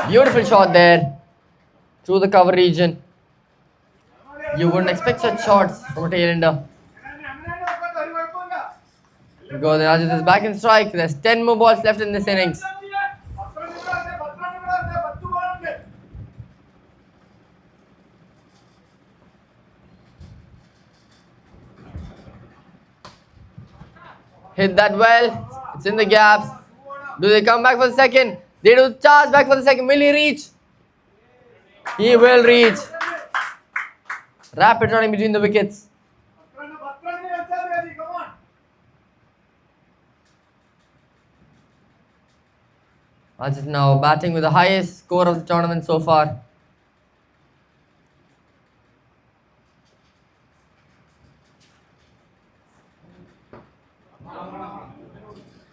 Beautiful shot there through the cover region. You wouldn't expect such shots from a tail-ender. Go then, Ajit is back in strike. There's 10 more balls left in this innings. Hit that well. It's in the gaps. Do they come back for the second? They do charge back for the second. Will he reach? He will reach. Rapid running between the wickets. Ajit now batting with the highest score of the tournament so far.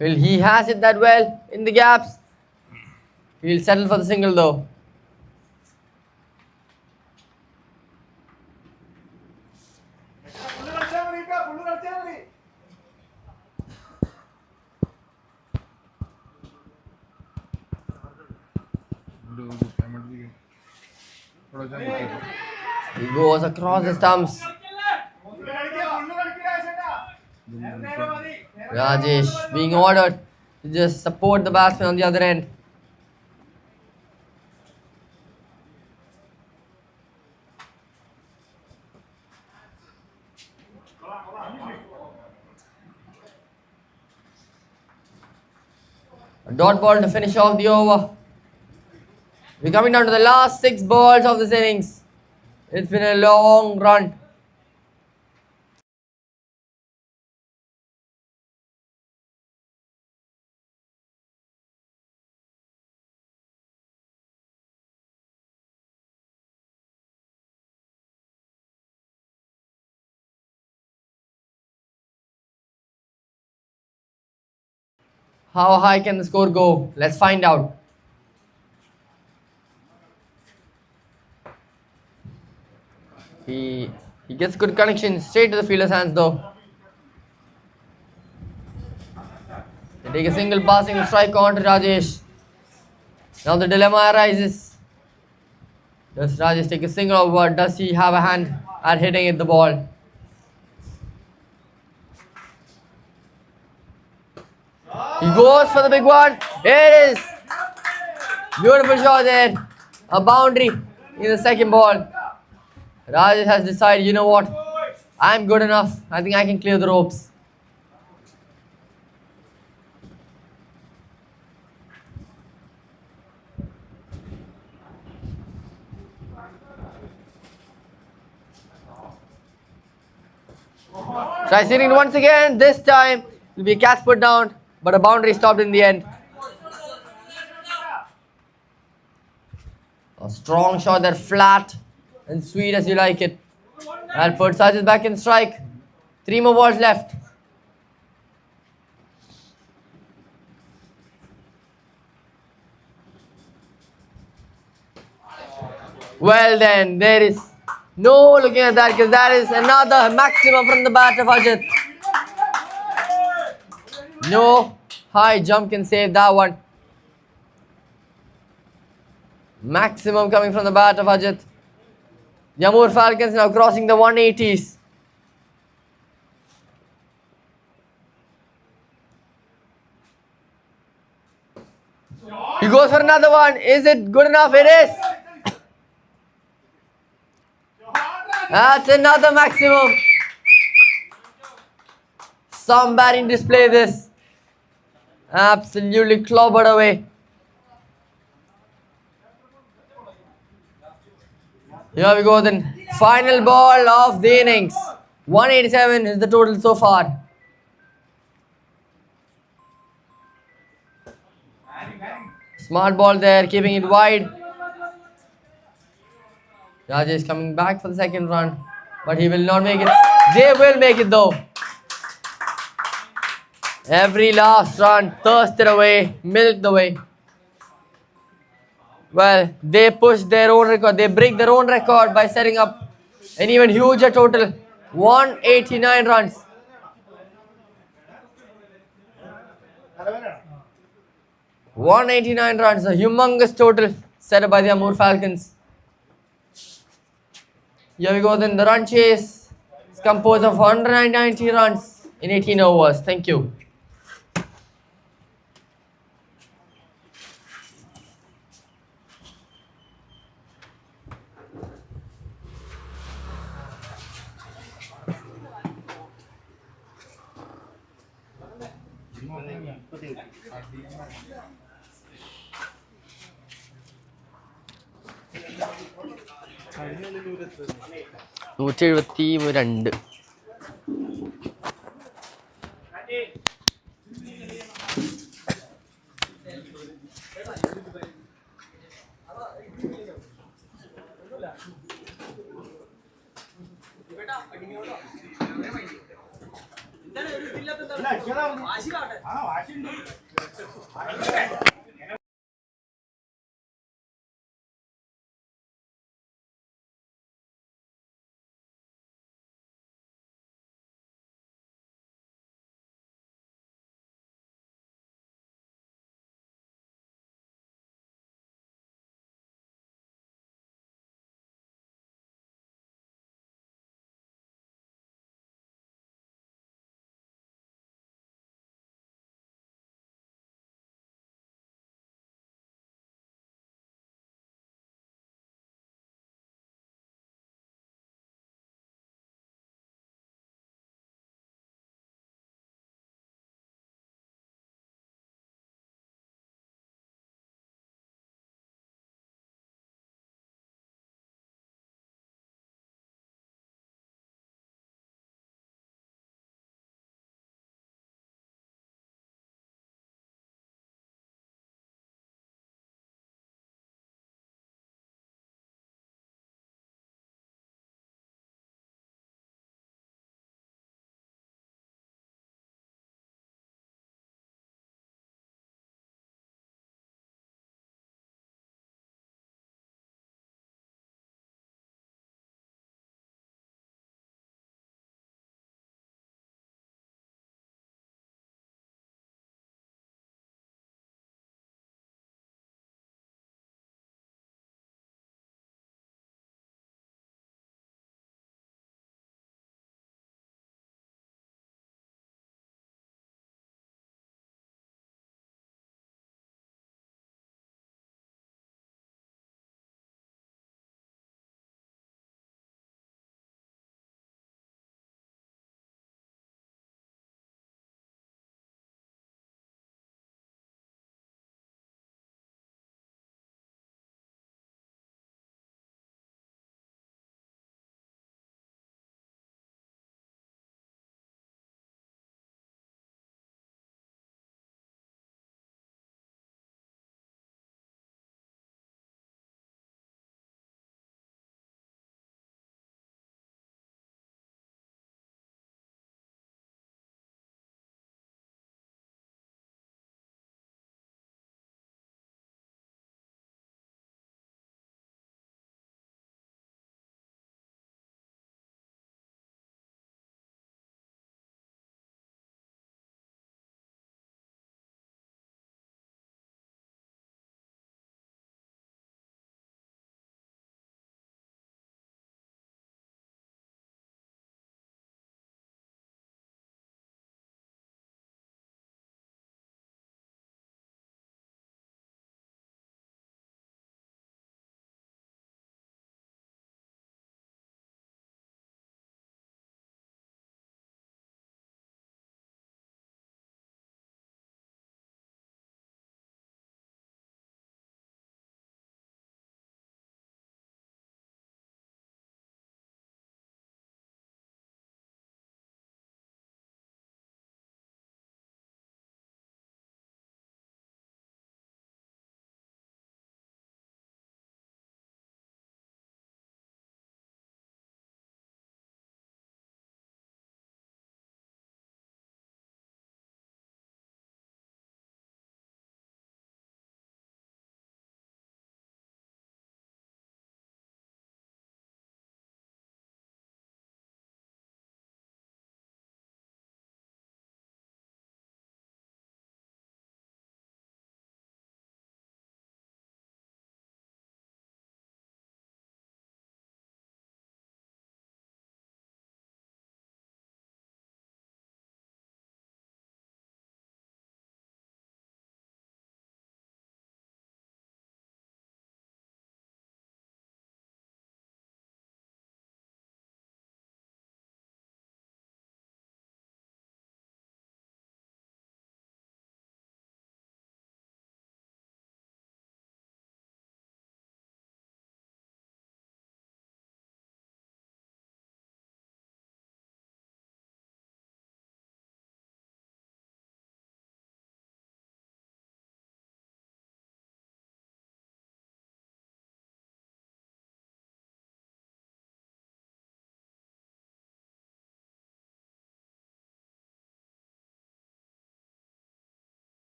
Well, he has it that well in the gaps. He'll settle for the single though. He goes across the stumps. Rajesh being ordered to just support the batsman on the other end. A dot ball to finish off the over. We're coming down to the last 6 balls of this innings. It's been a long run. How high can the score go? Let's find out. He gets good connection straight to the fielder's hands though. Take a single passing strike on to Rajesh. Now the dilemma arises. Does Rajesh take a single or what? Does he have a hand at hitting it the ball? He goes for the big one. It is. Beautiful shot there. A boundary in the second ball. Rajesh has decided, you know what? I'm good enough. I think I can clear the ropes. Tries hitting it once again. This time it will be a catch put down, but a boundary stopped in the end. A strong shot there, flat and sweet as you like it. And put Sajid back in strike. 3 more balls left. Well then, there is no looking at that because that is another maximum from the bat of Ajit. No high jump can save that one. Maximum coming from the bat of Ajit. The Amur Falcons now crossing the 180s. He goes for another one. Is it good enough? It is. That's another maximum. Some batting display this. Absolutely clobbered away. Here we go then. Final ball of the innings. 187 is the total so far. Smart ball there, keeping it wide. Rajesh coming back for the second run, but he will not make it. They will make it though. Every last run thirsted away, milked away. Well, they push their own record. They break their own record by setting up an even huger total. 189 runs. 189 runs, a humongous total set up by the Amur Falcons. Here we go then, the run chase is composed of 190 runs in 18 overs. Thank you. നൂറ്റി 172.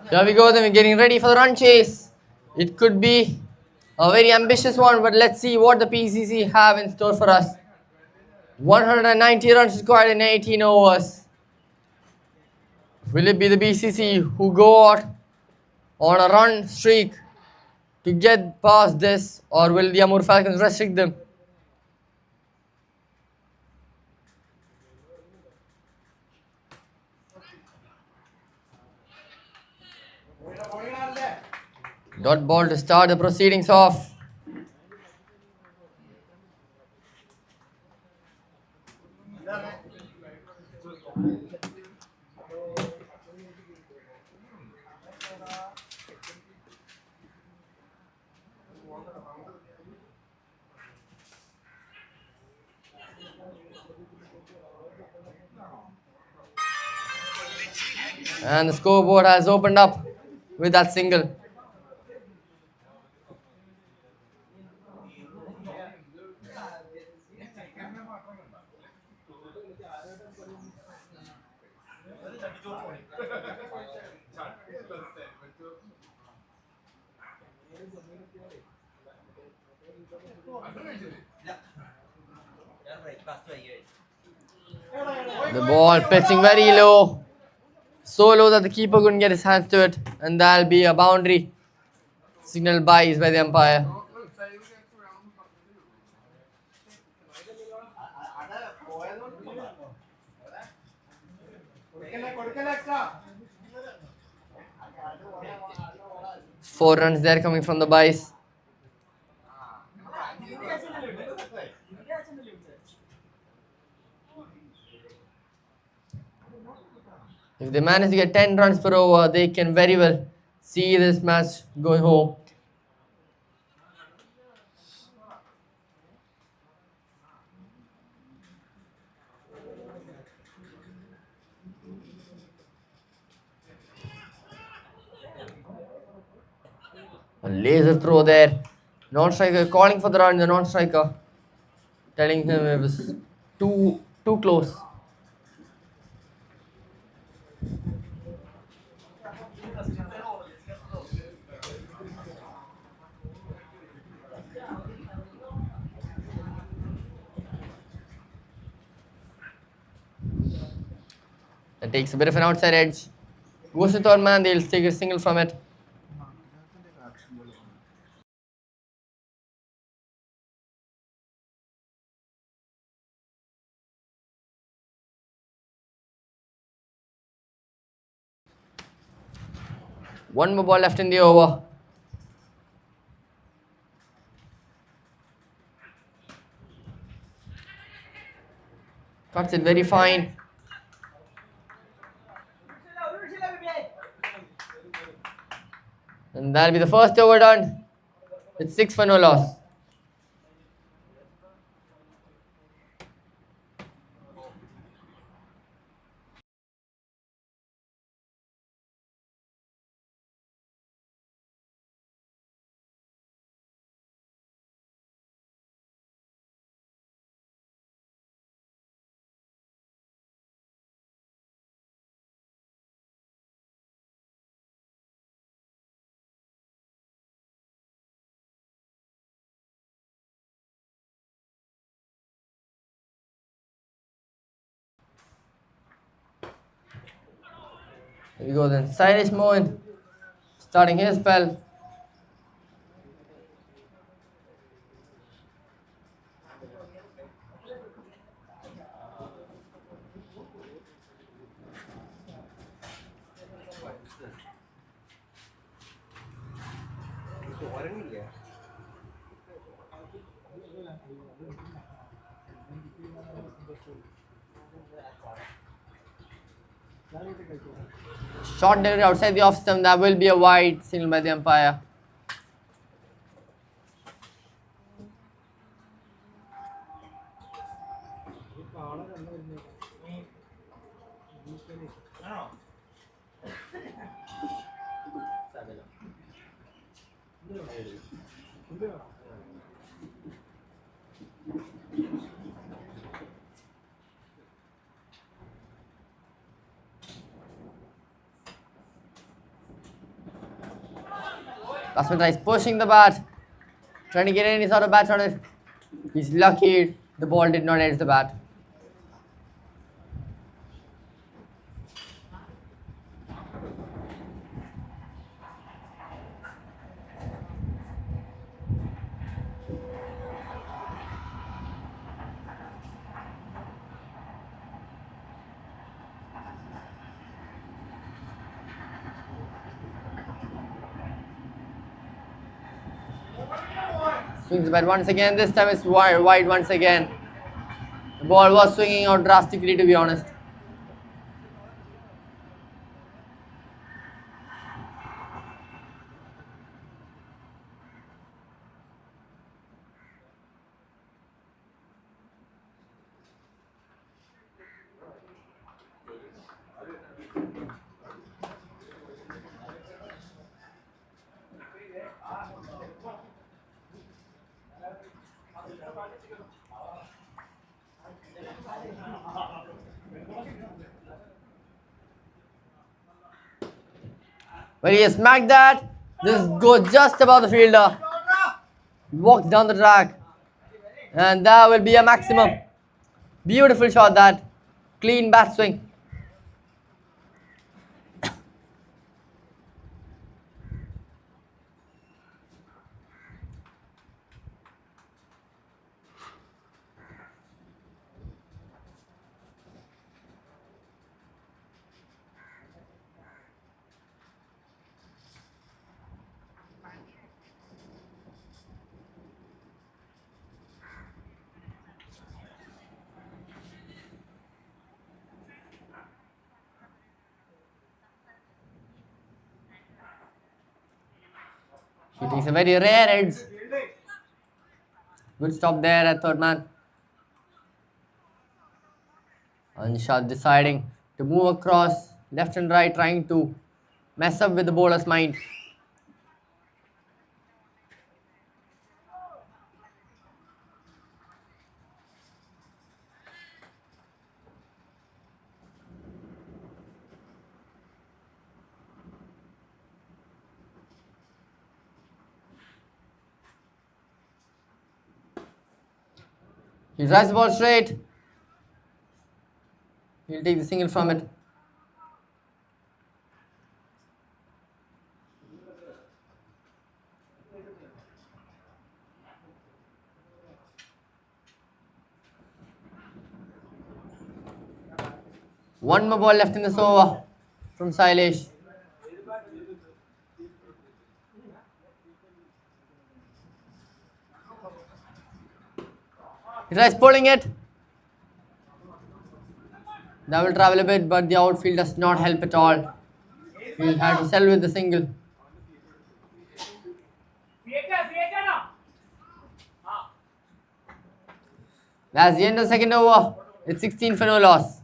Here we go, then we're getting ready for the run chase. It could be a very ambitious one, but let's see what the PCC have in store for us. 190 runs required in 18 overs. Will it be the BCC who go out on a run streak to get past this, or will the Amur Falcons restrict them? Dot ball to start the proceedings off. And the scoreboard has opened up with that single. The ball pitching very low. So low that the keeper couldn't get his hands to it. And that'll be a boundary. Signal by the umpire. Four runs there coming from the byes. If they manage to get 10 runs per over, they can very well see this match going home. A laser throw there. Non-striker calling for the run. The non-striker telling him it was too close. That takes a bit of an outside edge. Goes to third man. They'll take a single from it. One more ball left in the over. Cuts it very fine. And that'll be the first over done. It's 6 for no loss. Here we go then. Silesh Mohan starting his spell. Shot delivery outside the off stump. That will be a wide signal by the umpire. Batsman tries pushing the bat, trying to get any sort of bat on it. He's lucky the ball did not edge the bat. Swings the bat once again. This time it's wide once again. The ball was swinging out drastically, to be honest. Well, he smacked that. This goes just above the fielder. Walks down the track. And that will be a maximum. Beautiful shot that. Clean bat swing. He takes a very rare edge. Good stop there at third man. Anshad deciding to move across left and right, trying to mess up with the bowler's mind. He drives the ball straight. He'll take the single from it. One more ball left in this over from Sailesh. He tries pulling it. That will travel a bit, but the outfield does not help at all. He'll have to settle with the single. That's the end of the second over. It's 16 for no loss.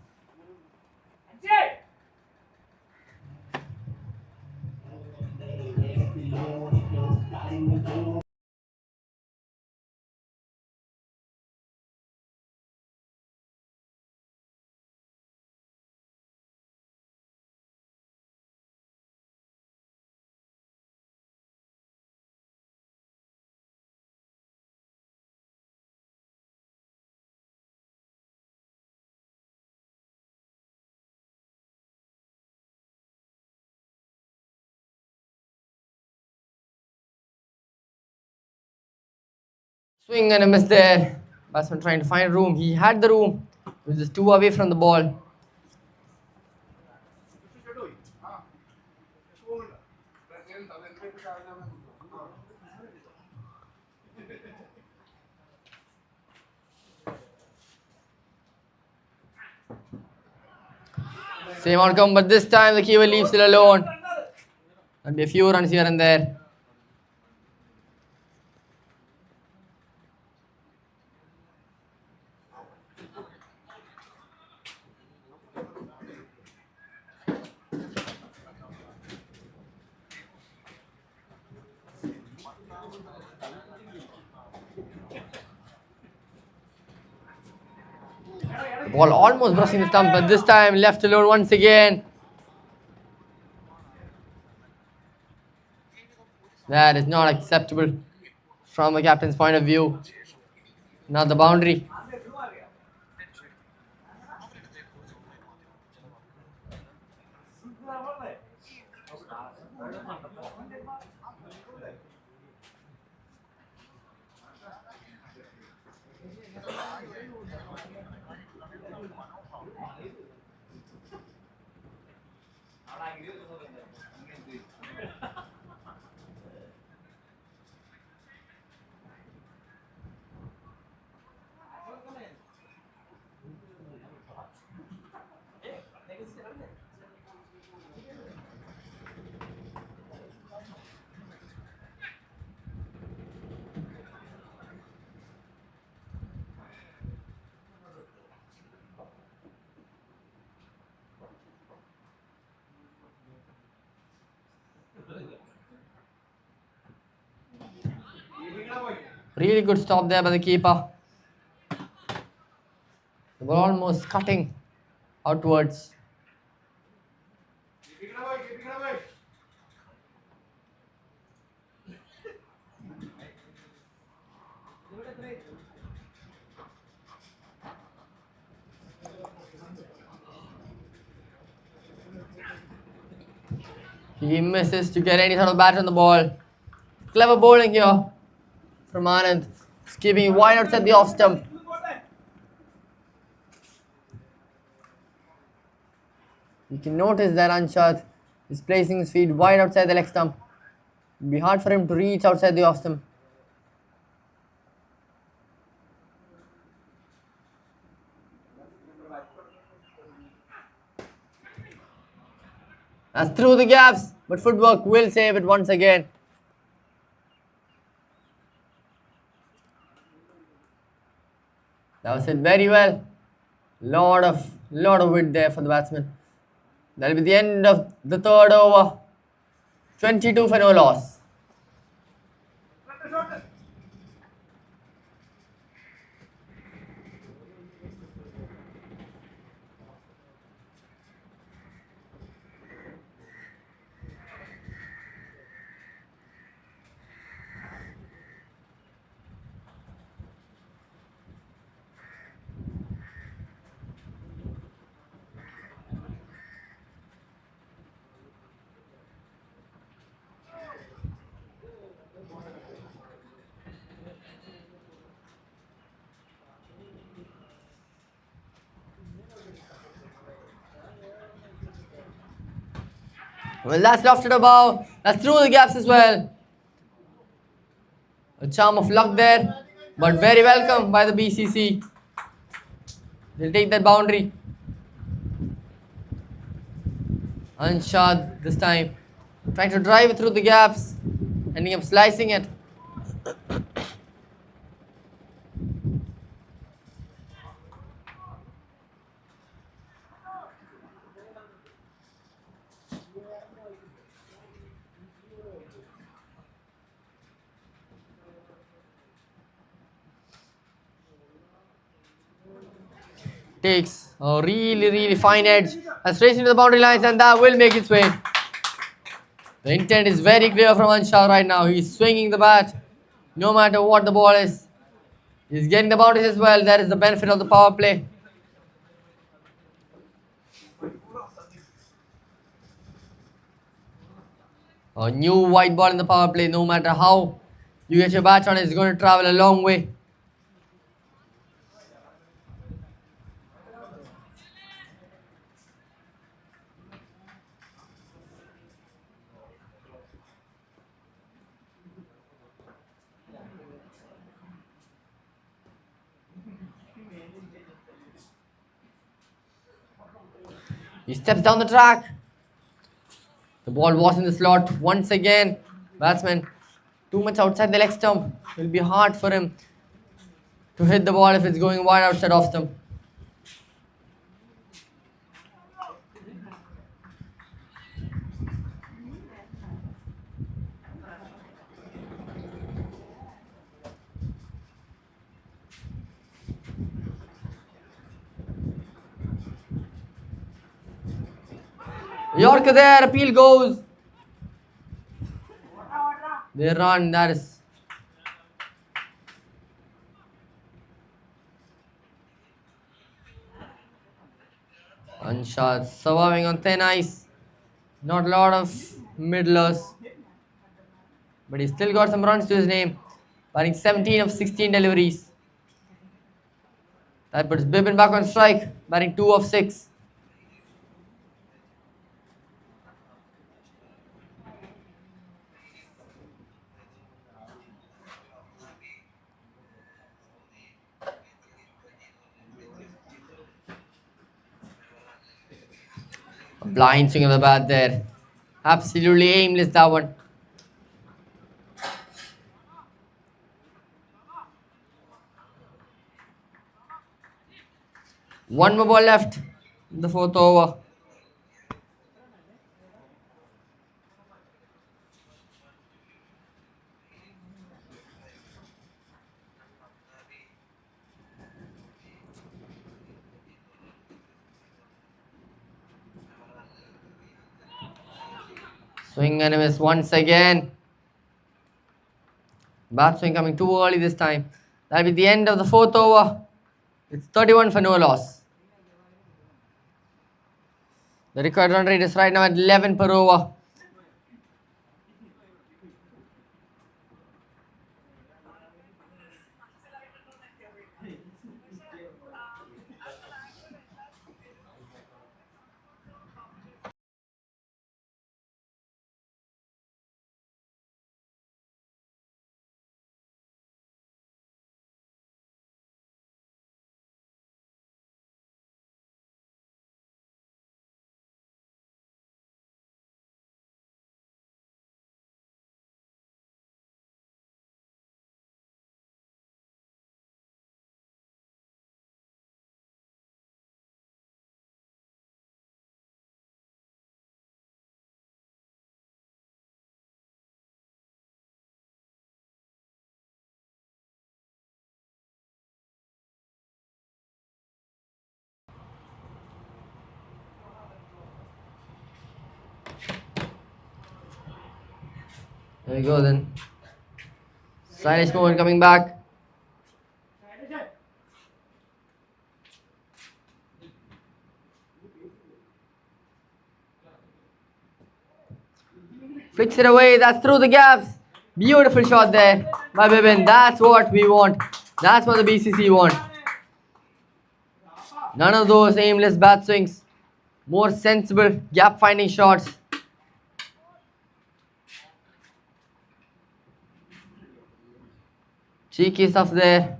Swing and a miss there. Batsman trying to find room. He had the room. He was just two away from the ball. Same outcome, but this time the keeper leaves it alone. There'll be a few runs here and there. Ball almost brushing the stump, but this time left alone once again. That is not acceptable from the captain's point of view. Not the boundary. Really good stop there by the keeper. The ball almost cutting outwards. He misses to get any sort of bat on the ball. Clever bowling here from Anand. Skipping wide outside the off stump. You can notice that Anshad is placing his feet wide outside the leg stump. It will be hard for him to reach outside the off stump. That's through the gaps, but footwork will save it once again. That was hit very well. Lot of width there for the batsman. That'll be the end of the third over. 22 for no loss. Well, that's lofted above. That's through the gaps as well. A charm of luck there, but very welcome by the BCC. They'll take that boundary. Anshad this time trying to drive it through the gaps, ending up slicing it. Takes a really fine edge and straight into the boundary lines, and that will make its way. The intent is very clear from Anshad right now. He's swinging the bat no matter what the ball is. He's getting the boundaries as well. That is the benefit of the power play. A new white ball in the power play, no matter how you get your bat on, it's going to travel a long way. He steps down the track. The ball was in the slot once again. Batsman too much outside the leg stump. It will be hard for him to hit the ball if it's going wide outside off stump. Yorker there, appeal goes. They run, that is. One shot, surviving on thin ice. Not a lot of middlers. But he still got some runs to his name. Batting 17 of 16 deliveries. That puts Bibbin back on strike. Batting 2 of 6. A blind swing of the bat there. Absolutely aimless, that one. One more ball left in the fourth over. Swing and a miss once again. Bat swing coming too early this time. That'll be the end of the fourth over. It's 31 for no loss. The required run rate is right now at 11 per over. There we go then. Stylish movement coming back. Flicks it away. That's through the gaps. Beautiful shot there by Bibbin. That's what we want. That's what the BCC want. None of those aimless bat swings. More sensible gap finding shots. Cheeky stuff there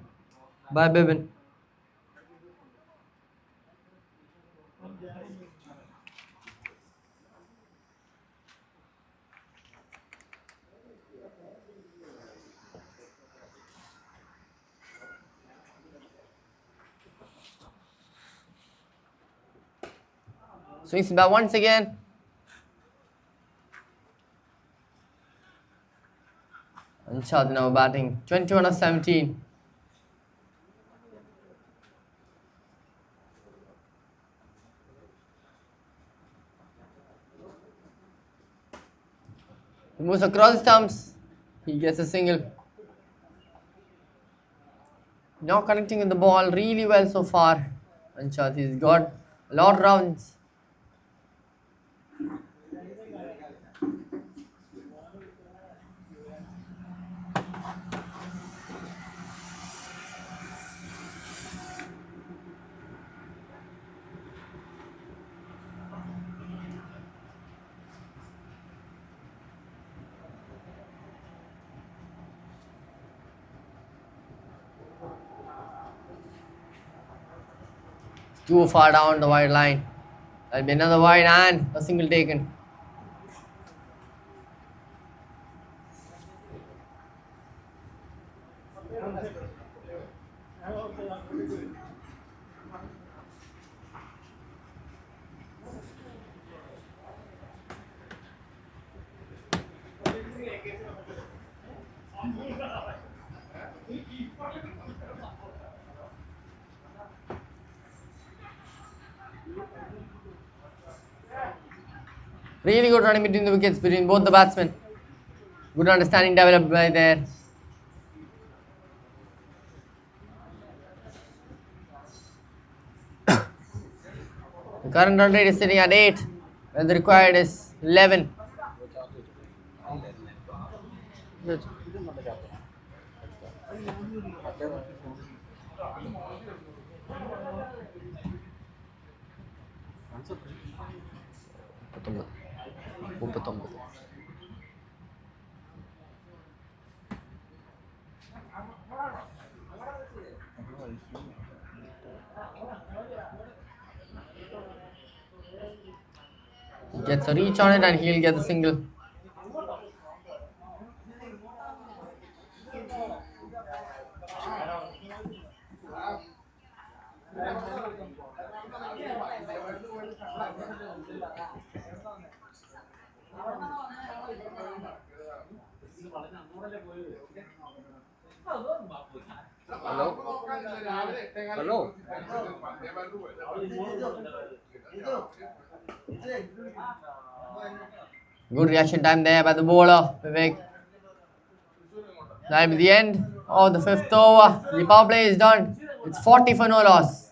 by Bibbin. Swings back once again. And Chad now batting 21 of 17. He moves across the stumps. He gets a single. Now connecting with the ball really well so far. And Chad, he's got a lot of rounds. Too far down the wide line. That'll be another wide and a single taken. Really good running between the wickets between both the batsmen. Good understanding developed by there. The current run rate is sitting at 8, and the required is 11. He gets a reach on it and he'll get the single. Hello. Good reaction time there by the bowler, Vivek. That'll be the end of the 5th over. The power play is done. It's 40 for no loss.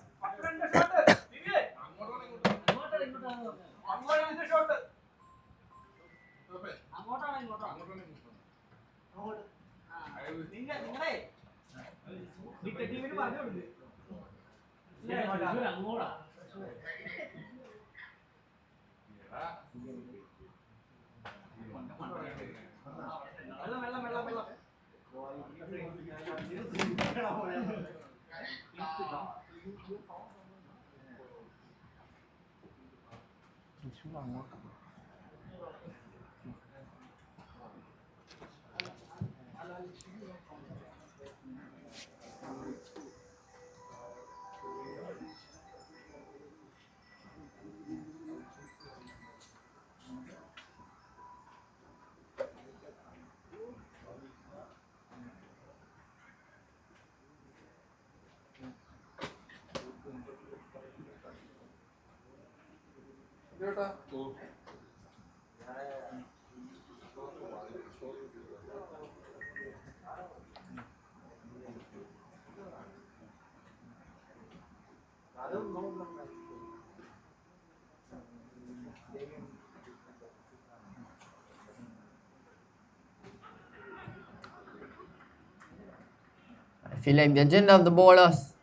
I feel like the agenda of the bowlers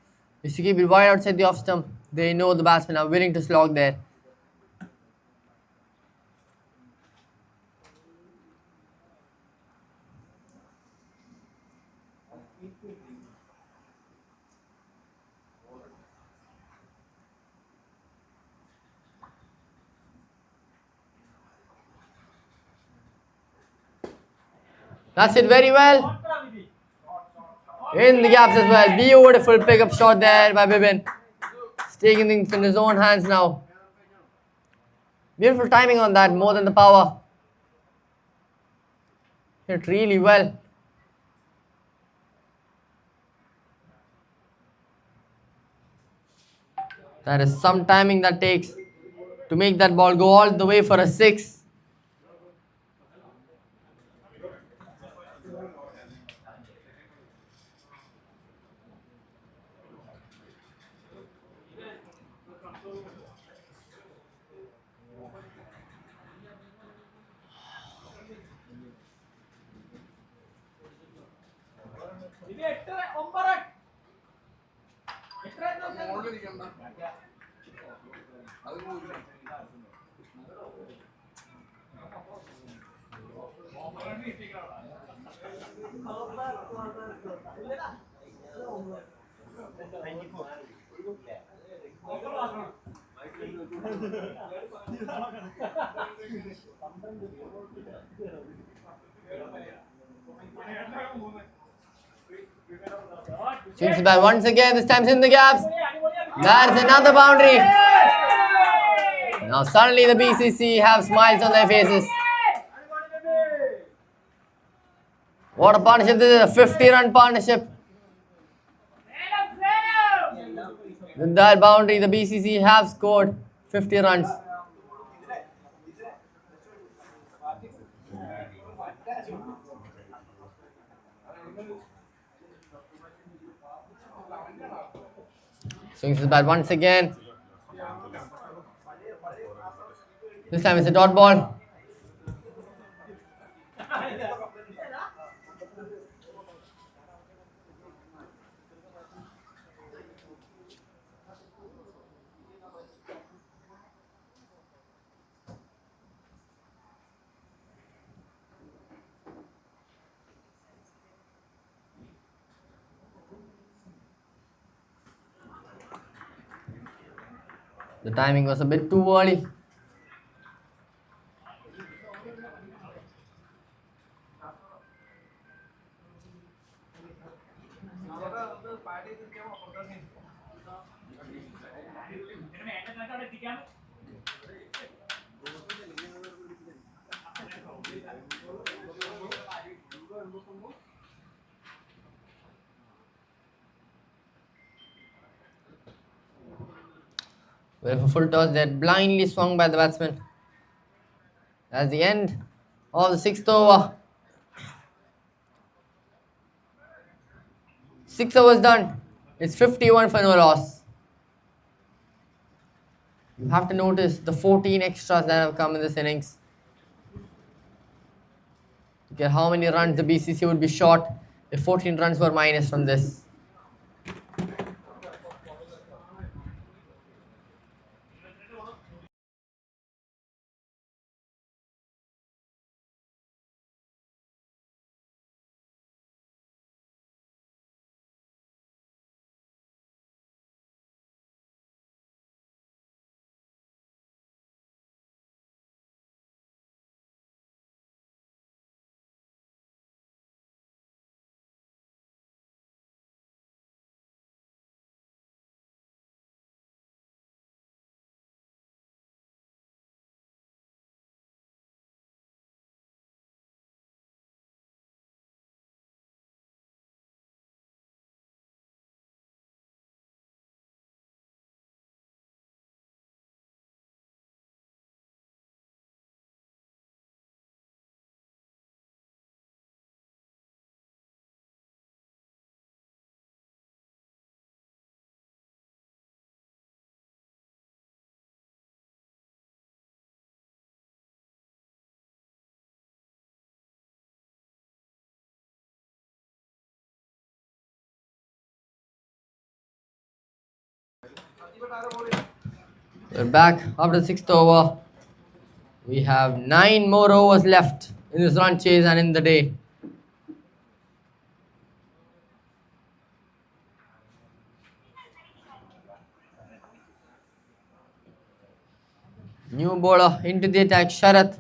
is to keep it wide outside the off stump. They know the batsmen are willing to slog there. That's it very well. In the gaps as well. Beautiful pickup shot there by Bibin. He's taking things in his own hands now. Beautiful timing on that, more than the power. Hit really well. That is some timing that takes to make that ball go all the way for a 6. Swings it back once again, this time's in the gaps. That's another boundary. Now suddenly the BCC have smiles on their faces. What a partnership this is, a 50-run partnership. With that boundary, the BCC have scored 50 runs. Swings his bat once again. This time it's a dot ball. The timing was a bit too early. With a full toss that blindly swung by the batsman. That's the end of the sixth over. 6 overs done. It's 51 for no loss. You have to notice the 14 extras that have come in this innings. Look at how many runs the BCC would be short if 14 runs were minus from this. We're back after the sixth over. We have 9 more overs left in this run chase and in the day. New bowler into the attack, Sharath.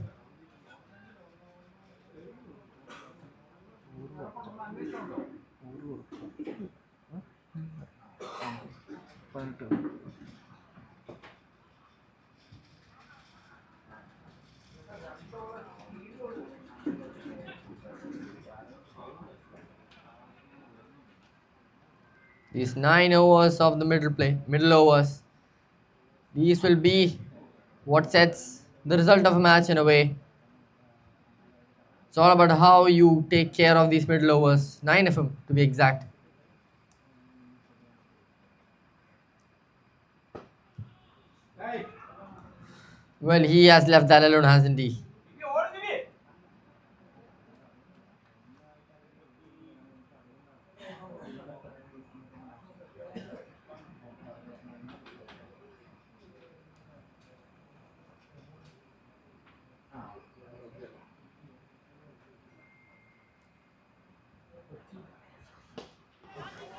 These 9 overs of the middle overs, these will be what sets the result of a match in a way. It's all about how you take care of these middle overs, 9 of them to be exact. Well, he has left that alone, hasn't he?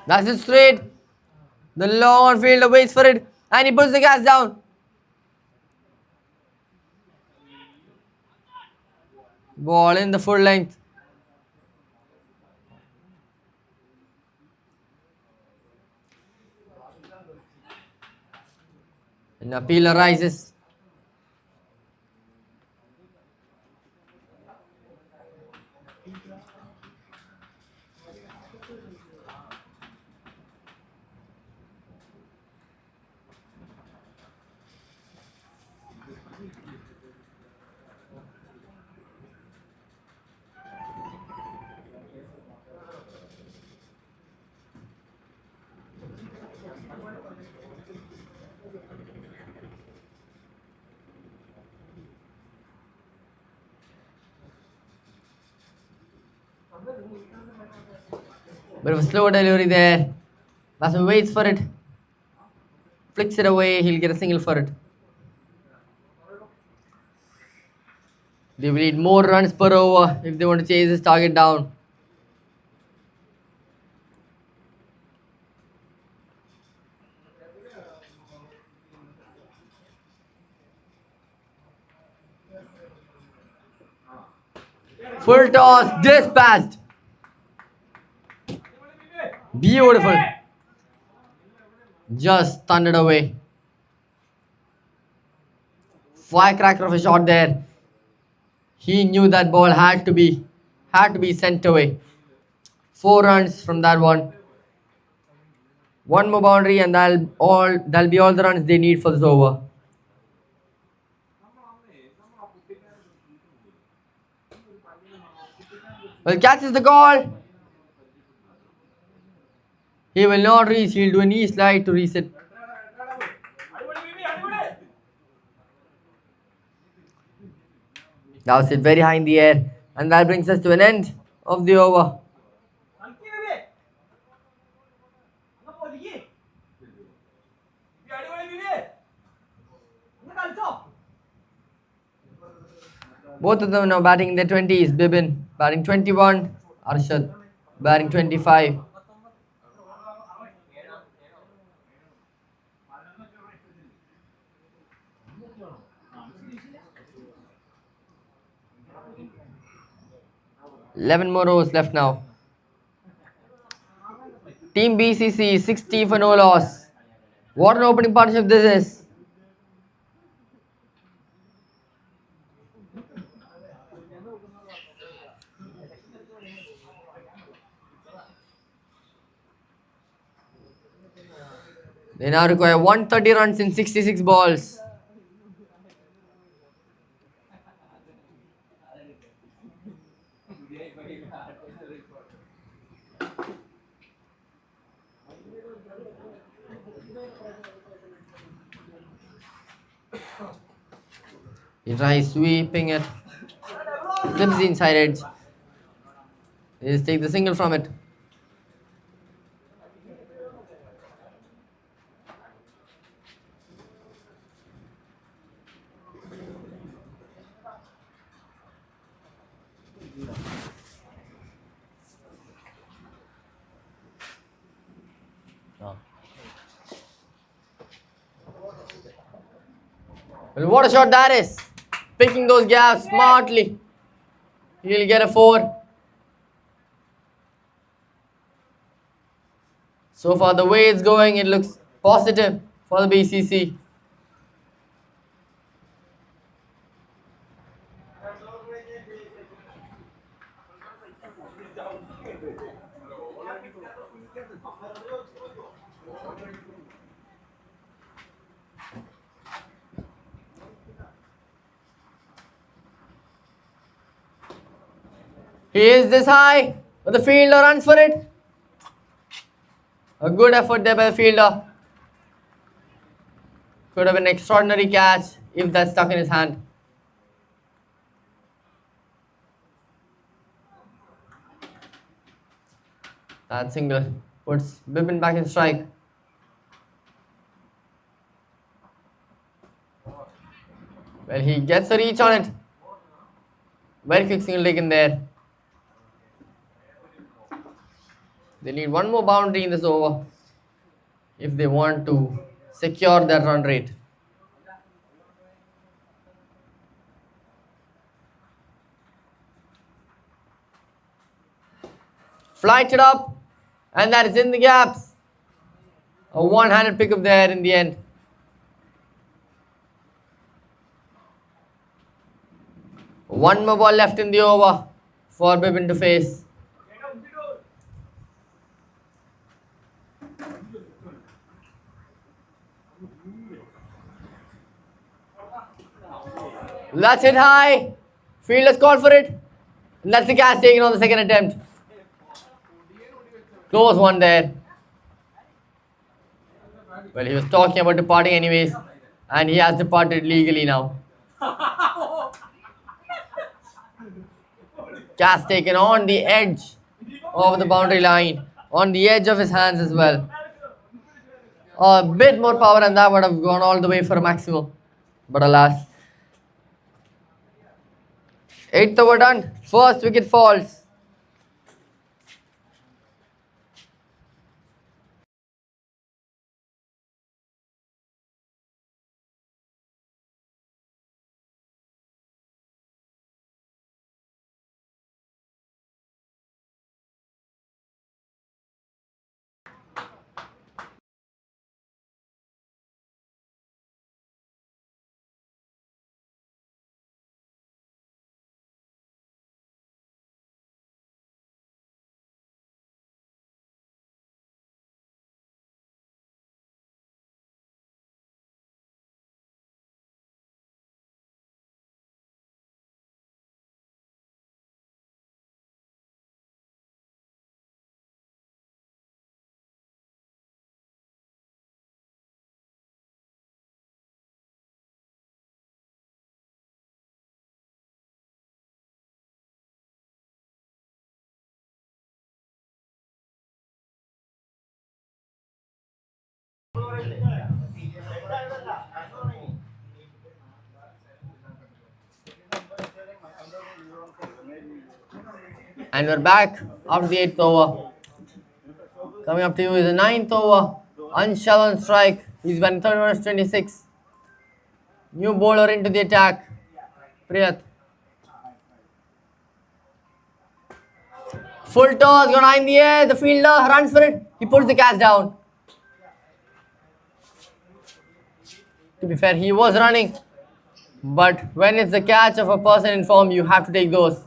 That's it straight. The long fielder waits for it and he puts the gas down. Ball in the full length. An appeal arises. Bit of a slow delivery there. Batsman waits for it. Flicks it away. He'll get a single for it. They will need more runs per over if they want to chase this target down. Full toss, dispatched. Beautiful. Just thundered away. Firecracker of a shot there. He knew that ball had to be sent away. 4 runs from that one. One more boundary and that'll be all the runs they need for this over. Well, catches the call. He will not reach. He'll do a knee slide to reset. That was it very high in the air. And that brings us to an end of the over. Both of them now batting in their 20s. Bibin batting 21. Arshad batting 25. Eleven more overs left now. Team BCC 60 for no loss. What an opening partnership this is. They now require 130 runs in 66 balls. He tries sweeping it. Flips the inside edge. They just take the single from it. Well, what a shot that is. Picking those gaps smartly. He'll get a 4. So far, the way it's going, it looks positive for the BCC. He is this high, but the fielder runs for it. A good effort there by the fielder. Could have been an extraordinary catch if that stuck in his hand. That single puts Bibin back in strike. Well, he gets a reach on it. Very quick single taken there. They need one more boundary in this over if they want to secure their run rate. Flights it up, and that is in the gaps. A one-handed pickup there in the end. One more ball left in the over for Bibin to face. That's it high. Fielders called for it. And that's the catch taken on the second attempt. Close one there. Well, he was talking about departing anyways. And he has departed legally now. Catch taken on the edge over the boundary line on the edge of his hands as well. A bit more power and that would have gone all the way for a maximum. But alas. 8th over done. First wicket falls. And we're back after the 8th over. Coming up to you is the 9th over. Anshal on strike. He's batting 3rd over 26. New bowler into the attack. Priyat. Full toss, gone high in the air. The fielder runs for it. He puts the catch down. To be fair, he was running. But when it's the catch of a person in form, you have to take those.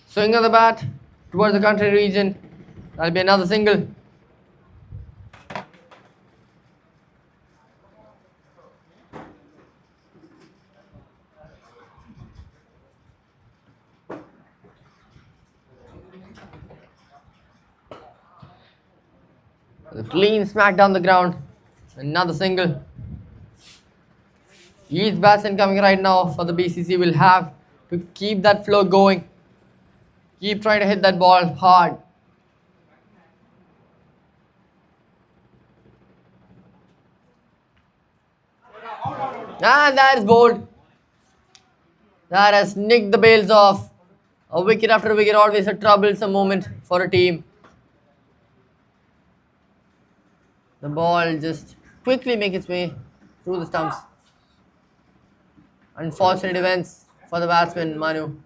Swing of the bat towards the country region. That'll be another single. A clean smack down the ground. Another single. Each batsman coming right now for the BCC will have to keep that flow going. Keep trying to hit that ball hard. And that is bowled. That has nicked the bails off. A wicket after wicket, always a troublesome moment for a team. The ball just quickly makes its way through the stumps. Unfortunate events for the batsman, Manu.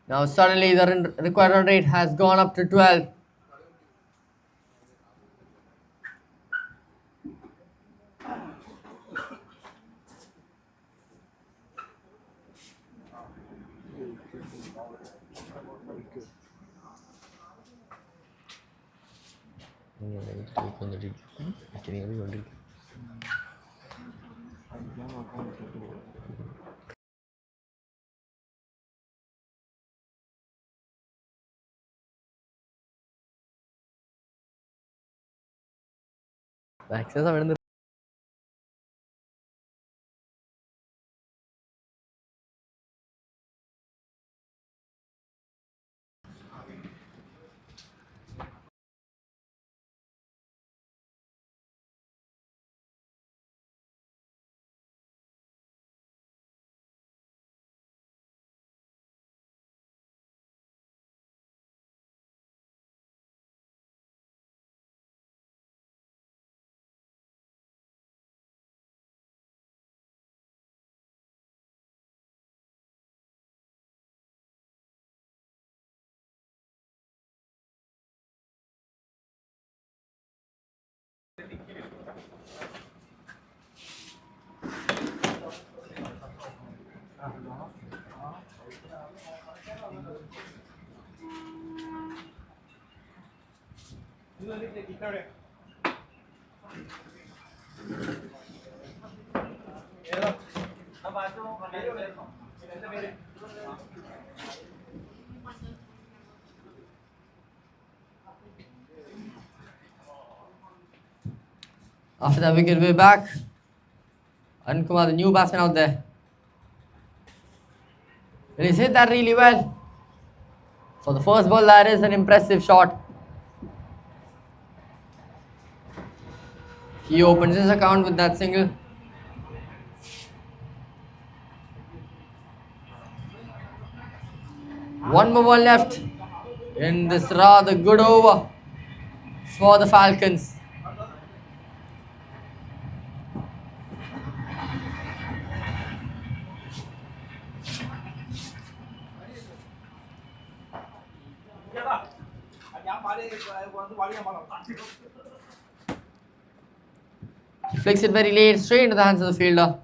Now suddenly the required run rate has gone up to 12. After that wicket, we're back. Arun Kumar, the new batsman out there. And he's hit that really well. For the first ball, that is an impressive shot. He opens his account with that single. One more ball left in this rather good over for the Falcons. He flicks it very late, straight into the hands of the fielder.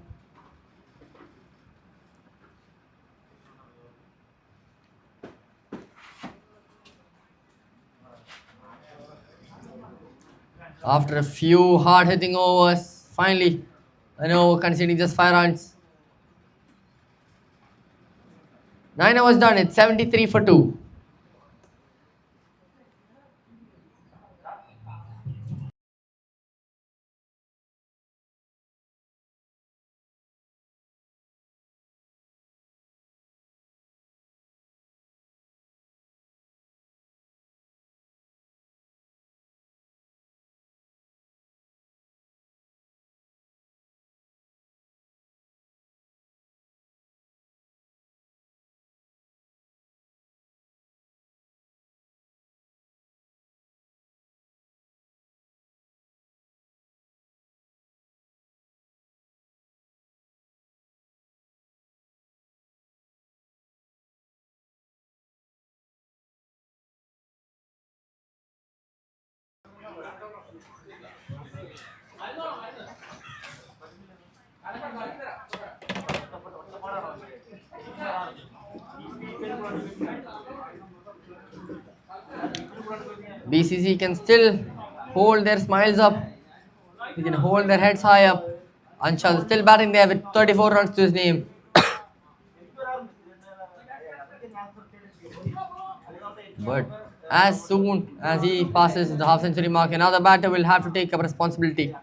After a few hard-hitting overs, finally an over conceding just 5 runs. 9 overs done, it's 73 for 2. BCC can still hold their smiles up. They can hold their heads high up. Anshal still batting there with 34 runs to his name. But as soon as he passes the half century mark, another batter will have to take up responsibility.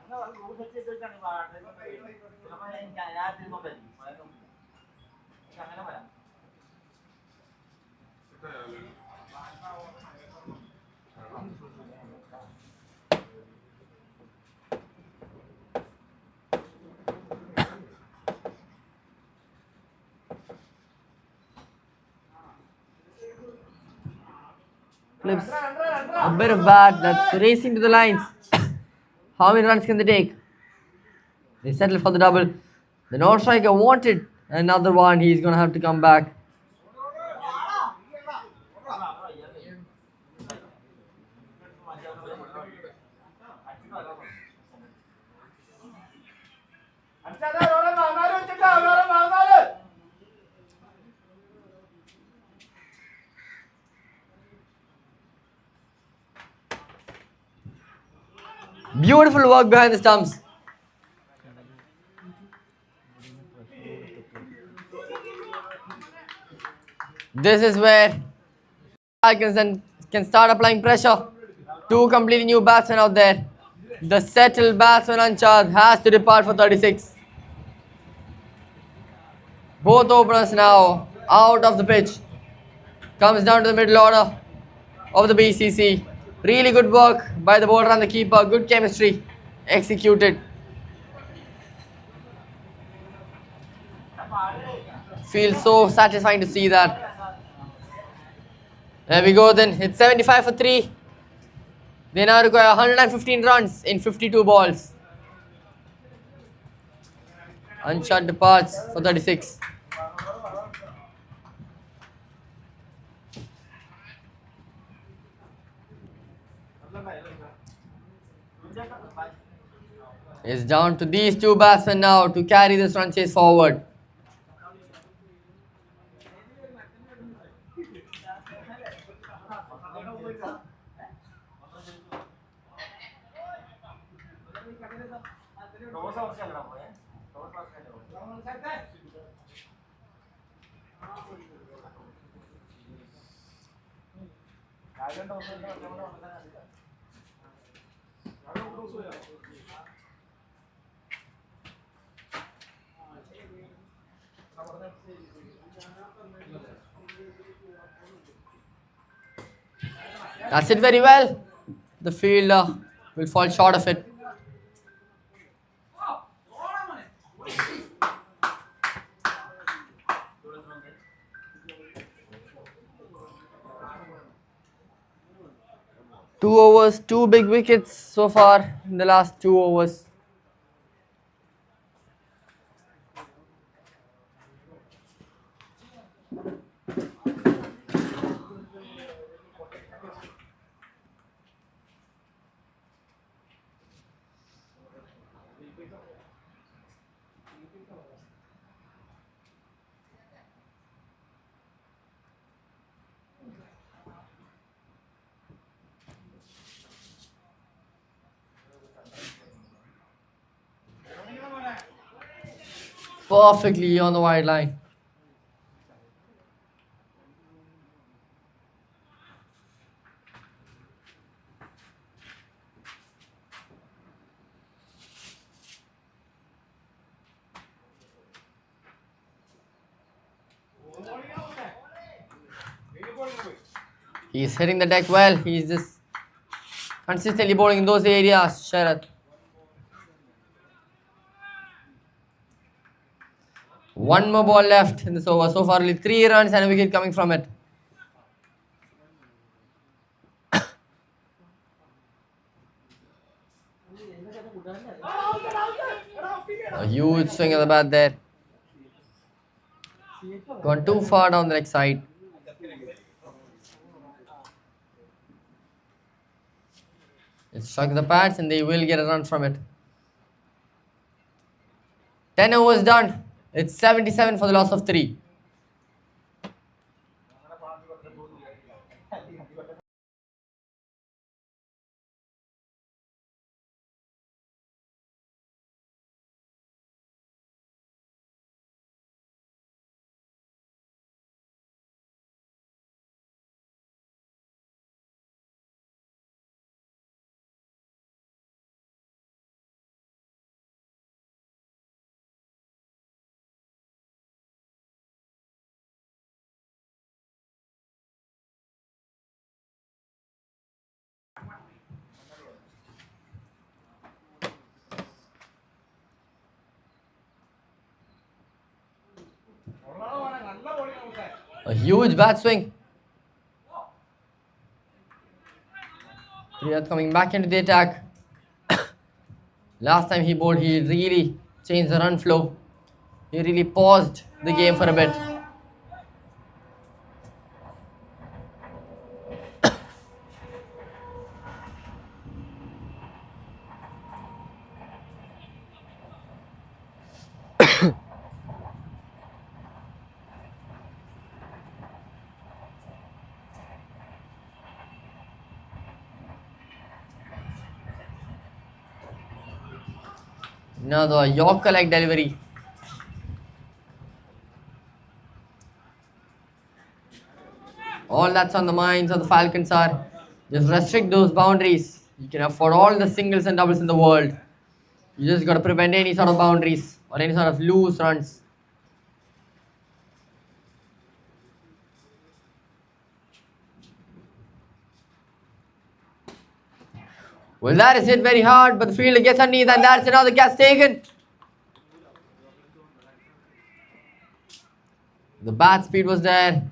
Flips a bit of bat that's racing to the lines. How many runs can they take? They settle for the double. The North striker wanted another one. He's going to have to come back. Beautiful work behind the stumps. This is where Falcons can start applying pressure. Two completely new batsmen out there. The settled batsman Anchad has to depart for 36. Both openers now out of the pitch. Comes down to the middle order of the BCC. Really good work by the bowler and the keeper. Good chemistry executed. Feels so satisfying to see that. There we go then. It's 75 for 3. They now require 115 runs in 52 balls. Anshad departs for 36. It's down to these two batsmen now to carry this run chase forward. That's it very well. The fielder will fall short of it. Two overs, two big wickets so far in the last 2 overs. Perfectly on the wide line. He's hitting the deck well. He's just consistently bowling in those areas, Sharath. One more ball left in this over. So far, only 3 runs and a wicket coming from it. A huge swing of the bat there. Gone too far down the leg side. It's struck the pads and they will get a run from it. 10 overs done. It's 77 for the loss of 3. A huge bat swing. Riyadh coming back into the attack. Last time he bowled, he really changed the run flow. He really paused the game for a bit. Another Yorker-like delivery. All that's on the minds of the Falcons are just restrict those boundaries. You can afford all the singles and doubles in the world. You just got to prevent any sort of boundaries or any sort of loose runs. Well, that is hit very hard, but the fielder gets underneath, and that's another catch taken. The bat speed was there.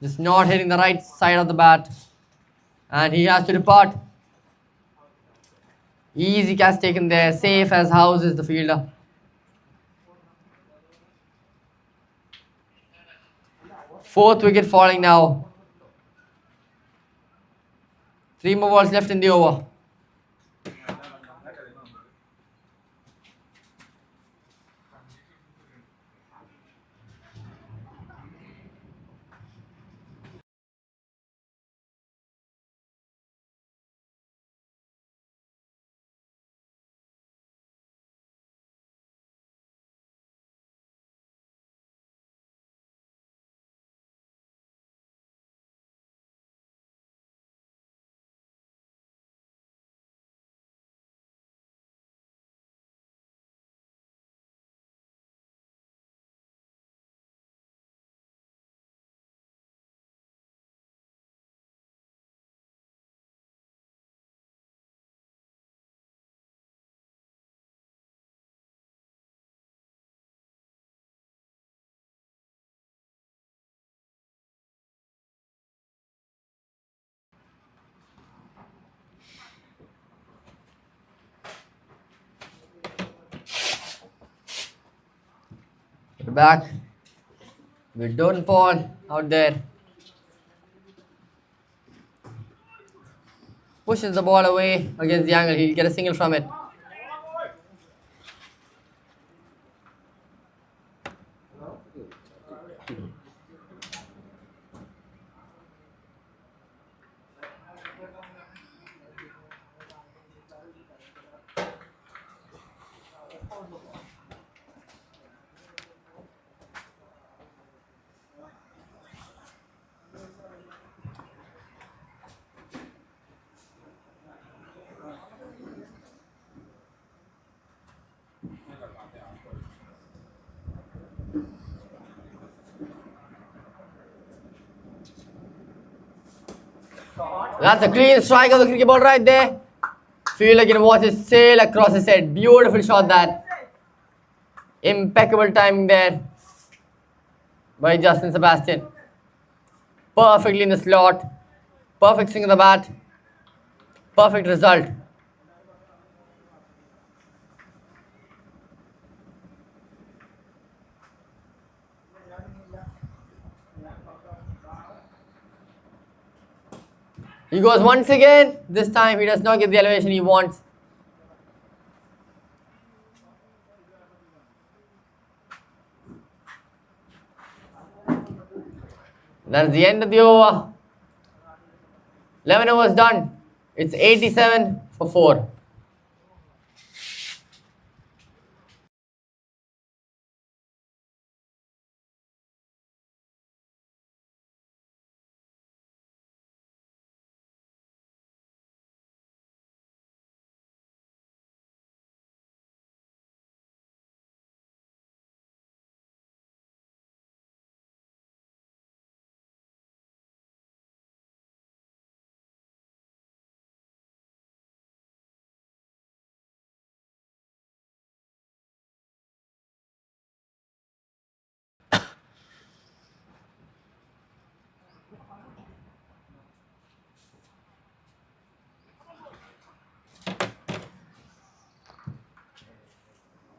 Just not hitting the right side of the bat. And he has to depart. Easy catch taken there. Safe as houses, the fielder. Fourth wicket falling now. 3 more balls left in the over. Back with Don Paul out there. Pushes the ball away against the angle. He'll get a single from it. That's a clean strike of the cricket ball right there. Feel like you can watch it sail across his head. Beautiful shot that. Impeccable timing there by Justin Sebastian. Perfectly in the slot. Perfect swing of the bat. Perfect result. He goes once again. This time he does not get the elevation he wants. That's the end of the over. 11 overs done. It's 87 for 4.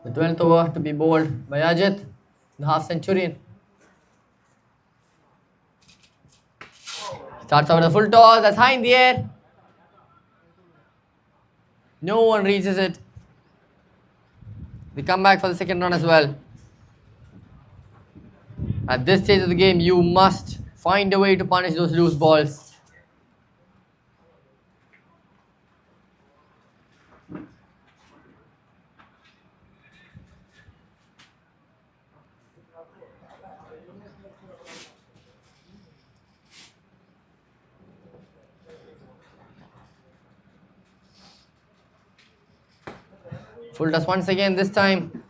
The 12th over to be bowled by Ajit, the half centurion. Starts out with a full toss, that's high in the air. No one reaches it. They come back for the second run as well. At this stage of the game, you must find a way to punish those loose balls. Full toss once again, this time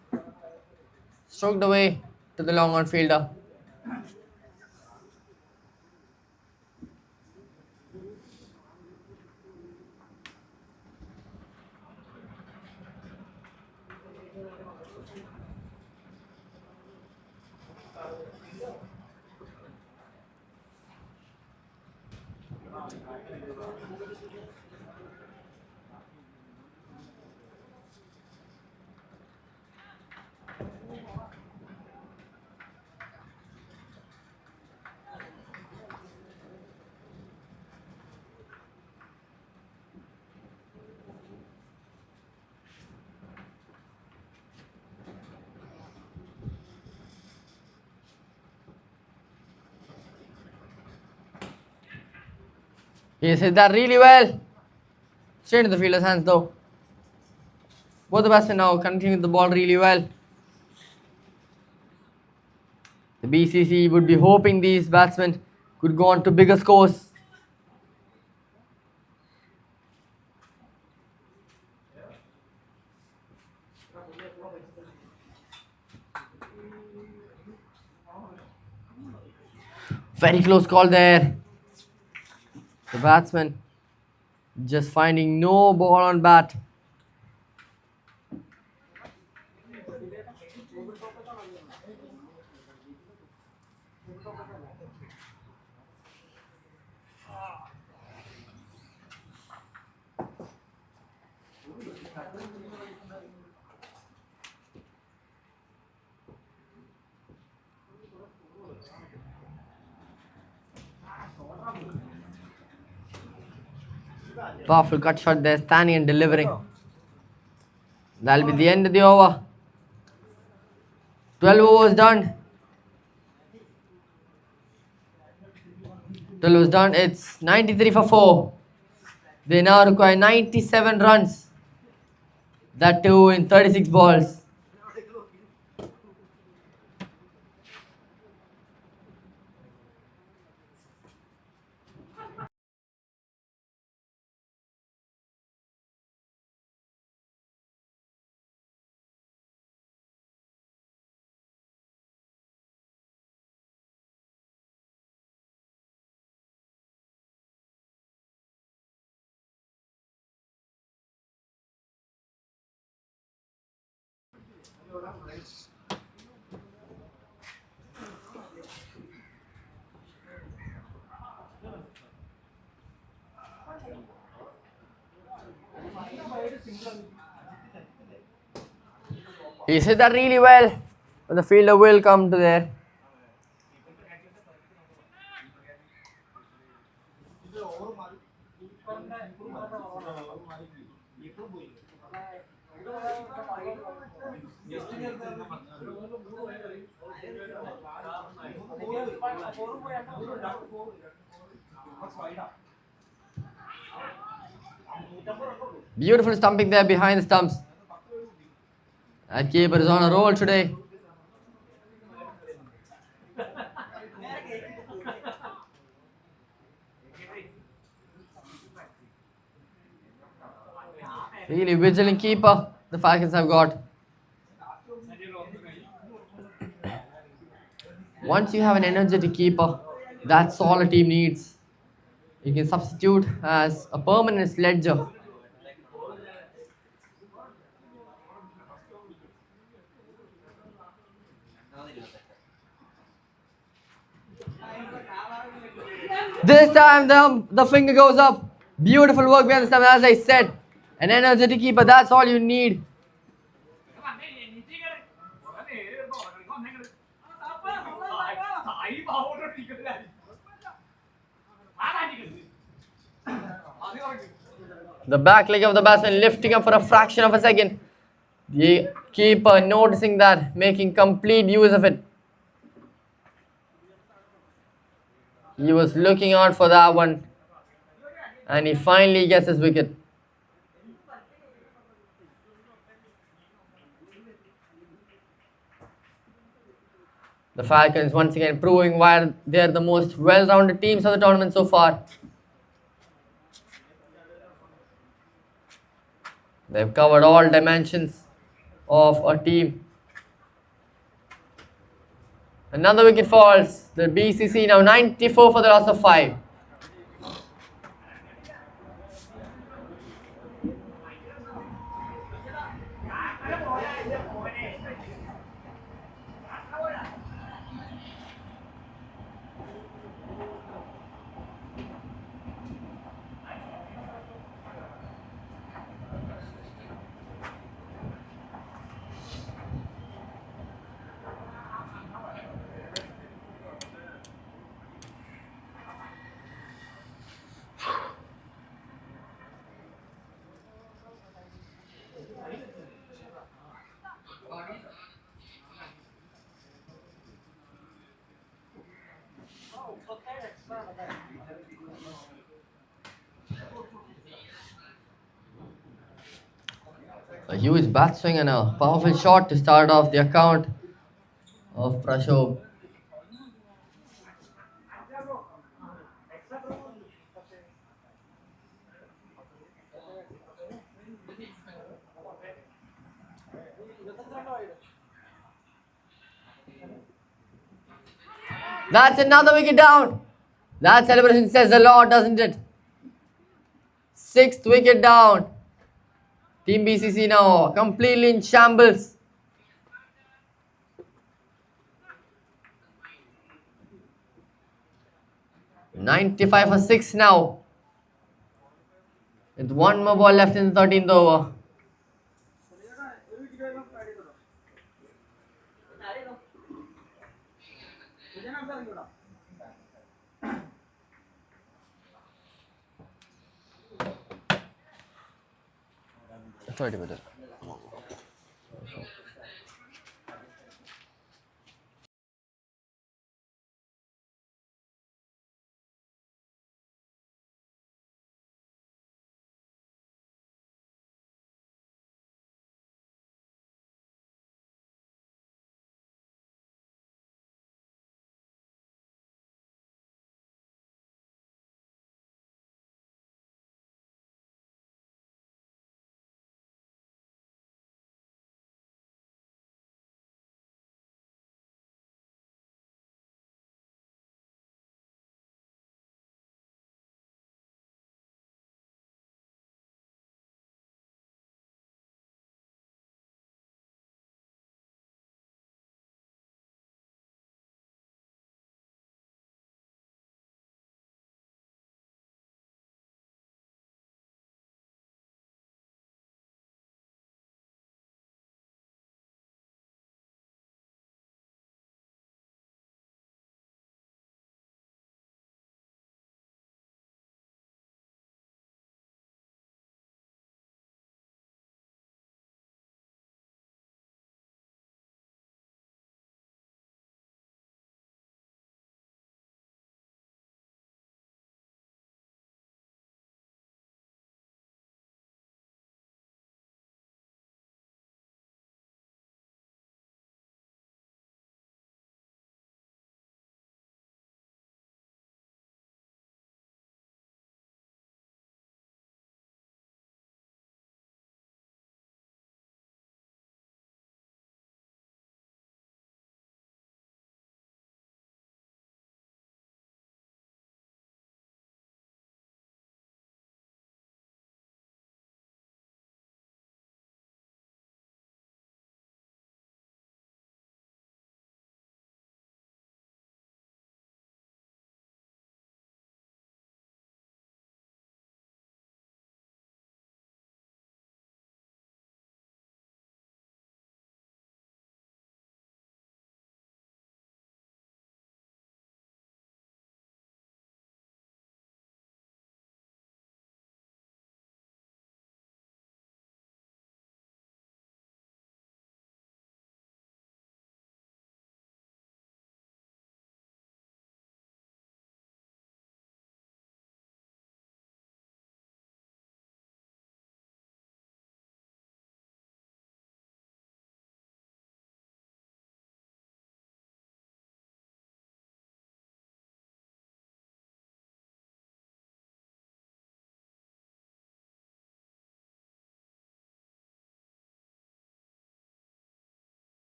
stroked away to the long on fielder. He's hit that really well. Straight into the fielder's hands though. Both the batsmen now continuing the ball really well. The BCC would be hoping these batsmen could go on to bigger scores. Very close call there. The batsman just finding no ball on bat. Powerful cut shot there, standing and delivering. That'll be the end of the over. 12 overs done. 12 overs done. It's 93 for 4. They now require 97 runs. That too in 36 balls. He's hit that really well, but the fielder will come to there. Beautiful stumping there behind the stumps. That keeper is on a roll today. Really vigilant keeper the Falcons have got. Once you have an energetic keeper, that's all a team needs. You can substitute as a permanent sledger. This time the finger goes up. Beautiful work behind the stump, as I said. An energetic keeper, that's all you need. The back leg of the batsman lifting up for a fraction of a second. The keeper noticing that, making complete use of it. He was looking out for that one, and he finally gets his wicket. The Falcons once again proving why they're the most well-rounded teams of the tournament so far. They've covered all dimensions of a team. Another wicket falls. The BCC now 94 for the loss of 5. A huge bat swing and a powerful shot to start off the account of Prashov. That's another wicket down. That celebration says a lot, doesn't it? 6th wicket down. Team BCC now completely in shambles. "95 for 6 now. With one more ball left in the 13th over. 30 betul.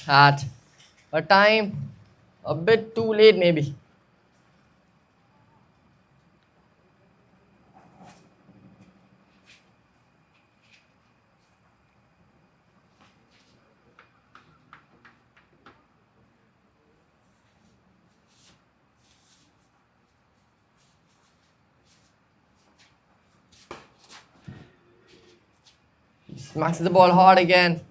At a time a bit too late, maybe. Smacks the ball hard again.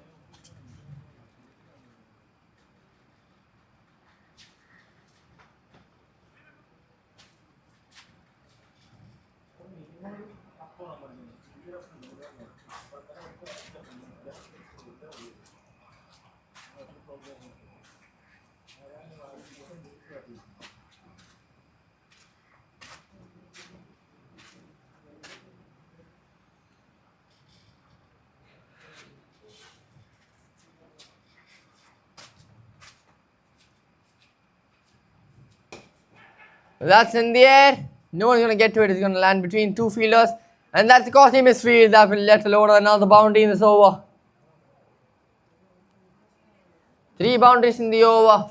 That's in the air. No one's going to get to it. It's going to land between two fielders. And that's a costly misfield that will let alone another boundary in this over. 3 boundaries in the over.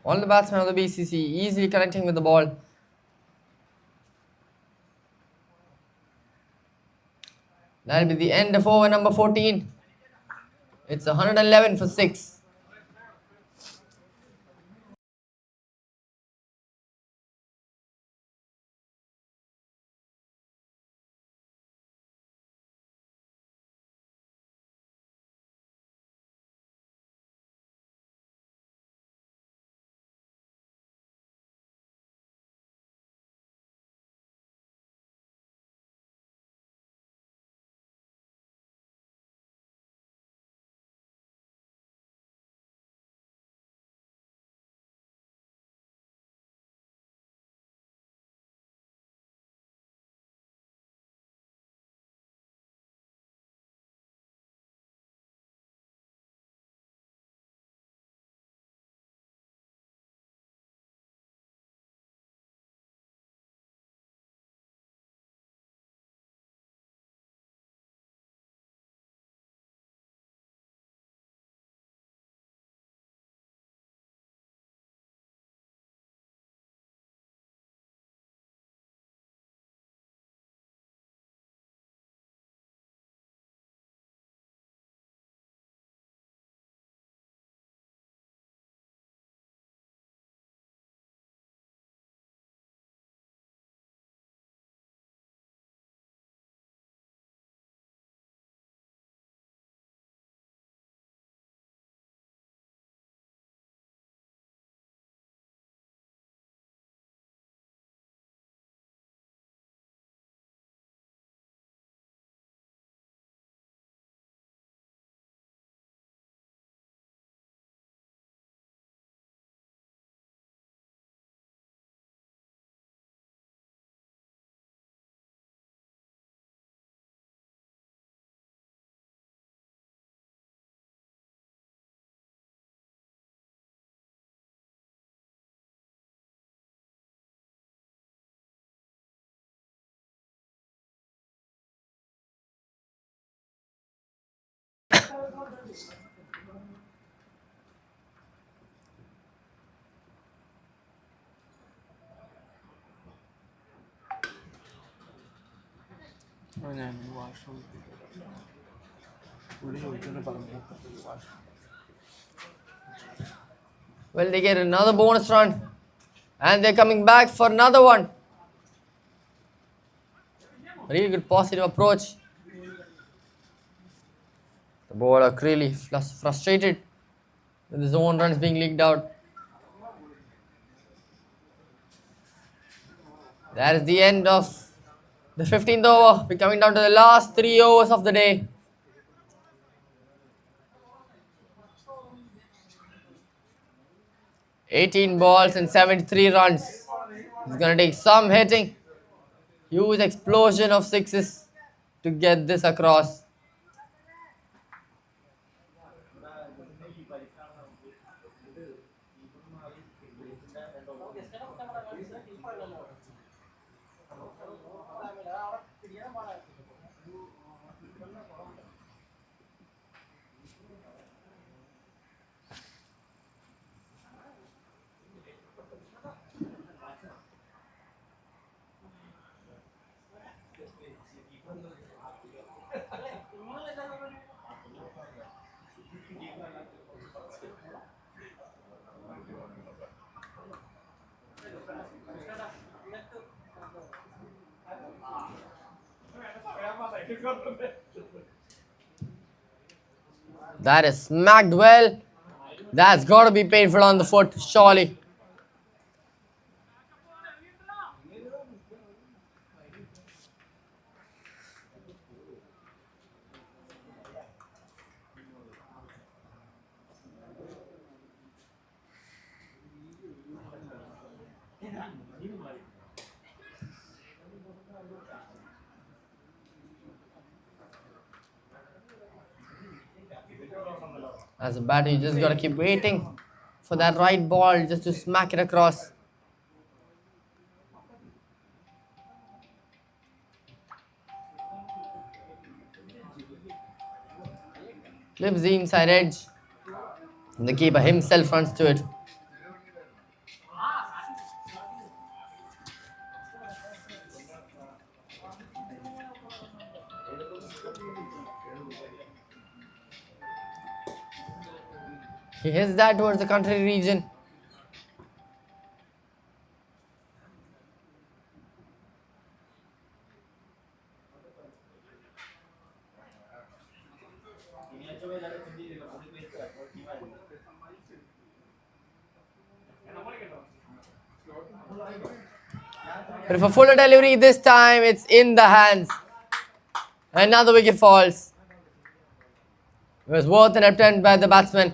All the batsmen of the BCC easily connecting with the ball. That'll be the end of over number 14. It's 111 for 6. Well, they get another bonus run. And they're coming back for another one. Really good positive approach. The bowler really frustrated with his own runs being leaked out. That is the end of the 15th over. We're coming down to the last 3 overs of the day. "18 balls and 73 runs. It's going to take some hitting. Huge explosion of sixes to get this across. That is smacked well. That's got to be painful on the foot, surely. As a batter, you just gotta keep waiting for that right ball just to smack it across. Clips the inside edge. And the keeper himself runs to it. He hits that towards the contrary region. But for fuller delivery this time, it's in the hands. Another wicket falls. It was worth an attempt by the batsman.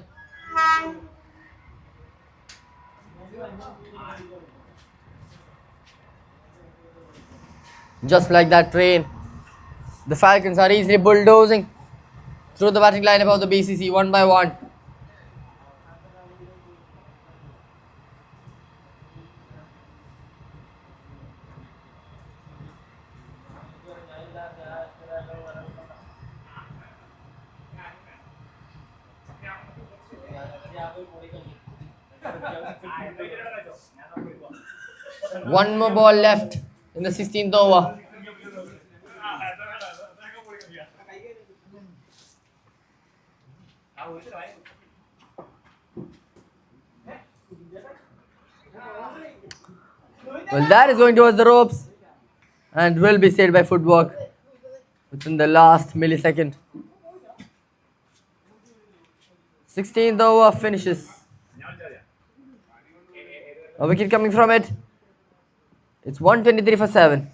Just like that train, the Falcons are easily bulldozing through the batting lineup of the BCC one by one. One more ball left in the 16th over. Well, that is going towards the ropes and will be saved by footwork within the last millisecond. 16th over finishes. A wicket coming from it. It's 123 for 7.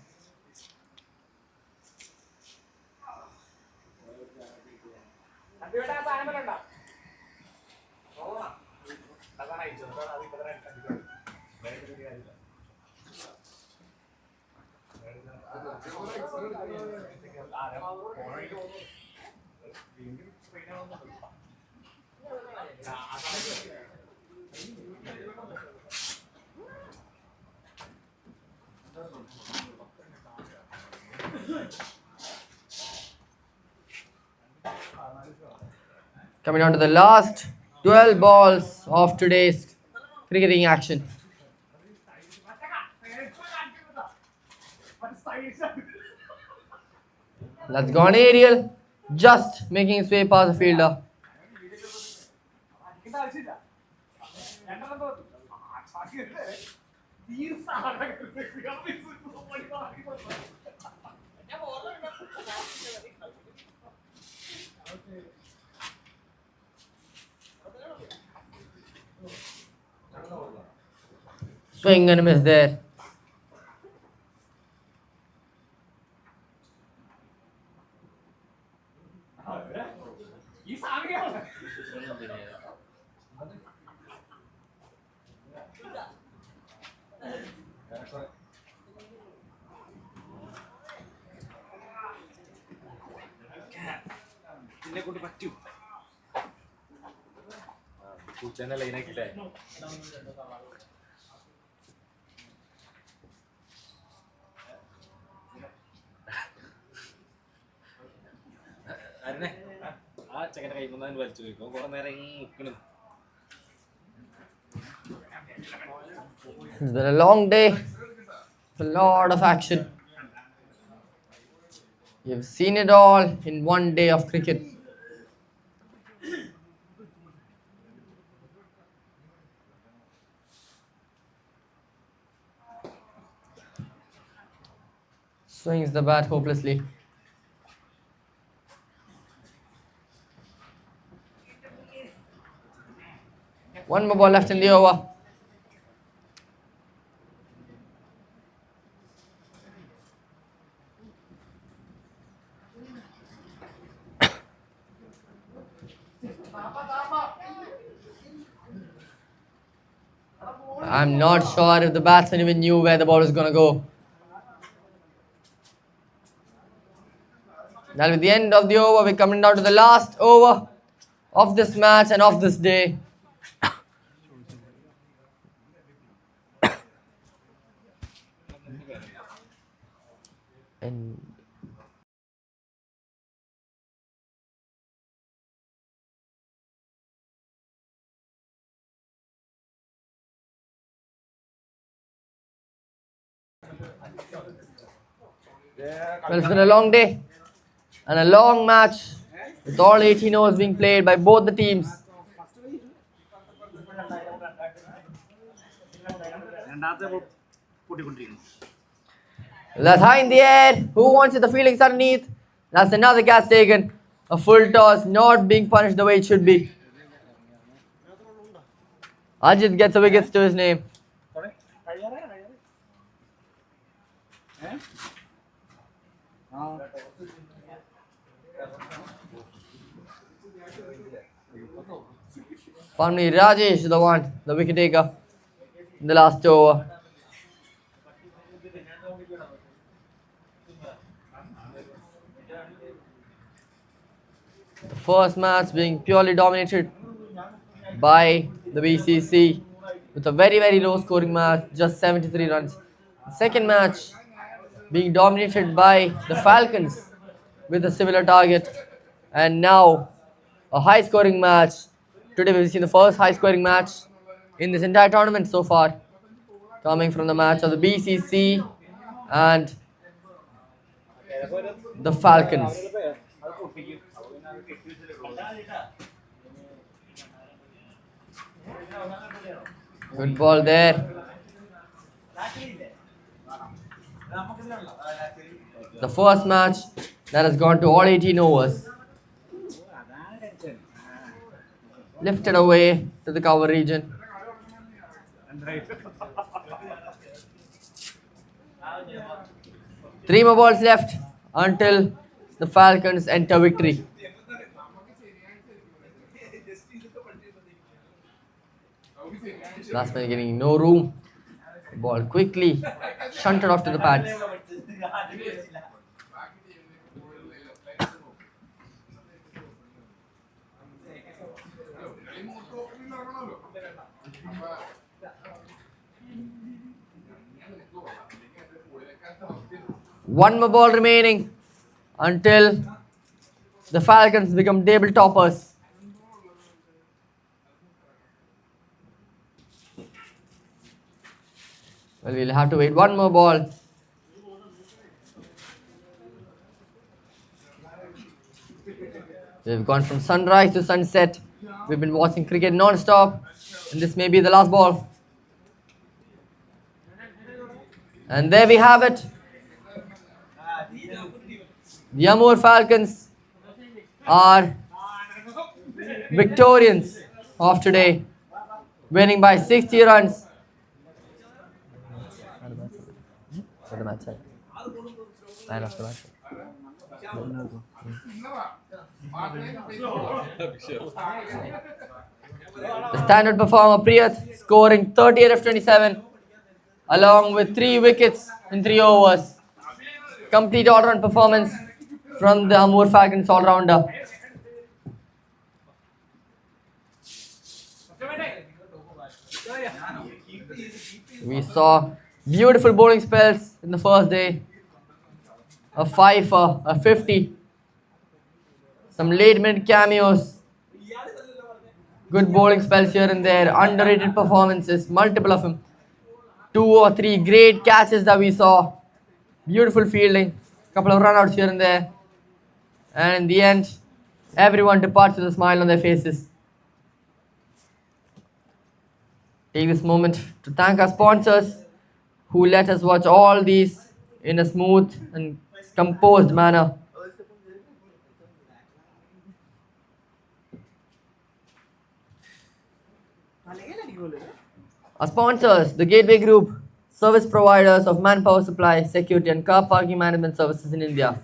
Coming on to the last 12 balls of today's cricketing action. That's gone aerial, just making its way past the fielder. Swing and a miss there. It's been a long day, a lot of action. You've seen it all in one day of cricket. Swings the bat hopelessly. One more ball left in the over. I'm not sure if the batsman even knew where the ball was going to go. That'll be the end of the over. We're coming down to the last over of this match and of this day. And well, it's been a long day and a long match with all 18 overs being played by both the teams. That's high in the air. Who wants it? The fielding's underneath. That's another catch taken. A full toss, not being punished the way it should be. Ajit gets a wicket to his name. Finally, Rajesh the wicket taker in the last over. The first match being purely dominated by the BCC with a very, very low scoring match, just 73 runs. The second match being dominated by the Falcons with a similar target, and now a high scoring match. Today we've seen the first high scoring match in this entire tournament so far, coming from the match of the BCC and the Falcons. Good ball there. The first match that has gone to all 18 overs. Lifted away to the cover region. Three more balls left until the Falcons enter victory. Last man getting no room. Ball quickly shunted off to the pads. One more ball remaining until the Falcons become table toppers. Well, we'll have to wait one more ball. We've gone from sunrise to sunset. We've been watching cricket non-stop, and this may be the last ball. And there we have it. The Amur Falcons are victorians of today, winning by 60 runs. The standard performer Priyath scoring 38 of 27 along with 3 wickets in 3 overs. Complete all-round performance from the Amur Falcons all-rounder. We saw beautiful bowling spells in the first day. A 5 for a 50. Some late-minute cameos. Good bowling spells here and there. Underrated performances, multiple of them. 2 or 3 great catches that we saw. Beautiful fielding. Couple of runouts here and there. And in the end, everyone departs with a smile on their faces. Take this moment to thank our sponsors who let us watch all these in a smooth and composed manner. Our sponsors, the Gateway Group, service providers of manpower supply, security and car parking management services in India.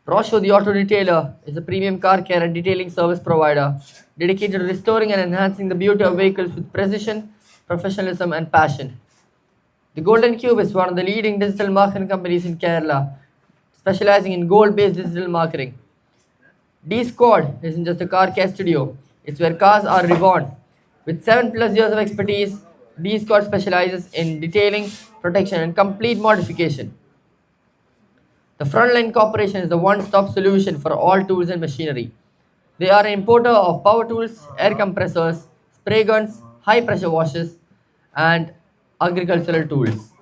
Rosho, the auto retailer, is a premium car care and detailing service provider dedicated to restoring and enhancing the beauty of vehicles with precision, professionalism and passion. The Golden Cube is one of the leading digital marketing companies in Kerala, specializing in gold-based digital marketing. D Squad isn't just a car care studio, it's where cars are reborn. With 7 plus years of expertise, D Squad specializes in detailing, protection, and complete modification. The Frontline Corporation is the one stop solution for all tools and machinery. They are an importer of power tools, air compressors, spray guns, high pressure washers, and agricultural tools.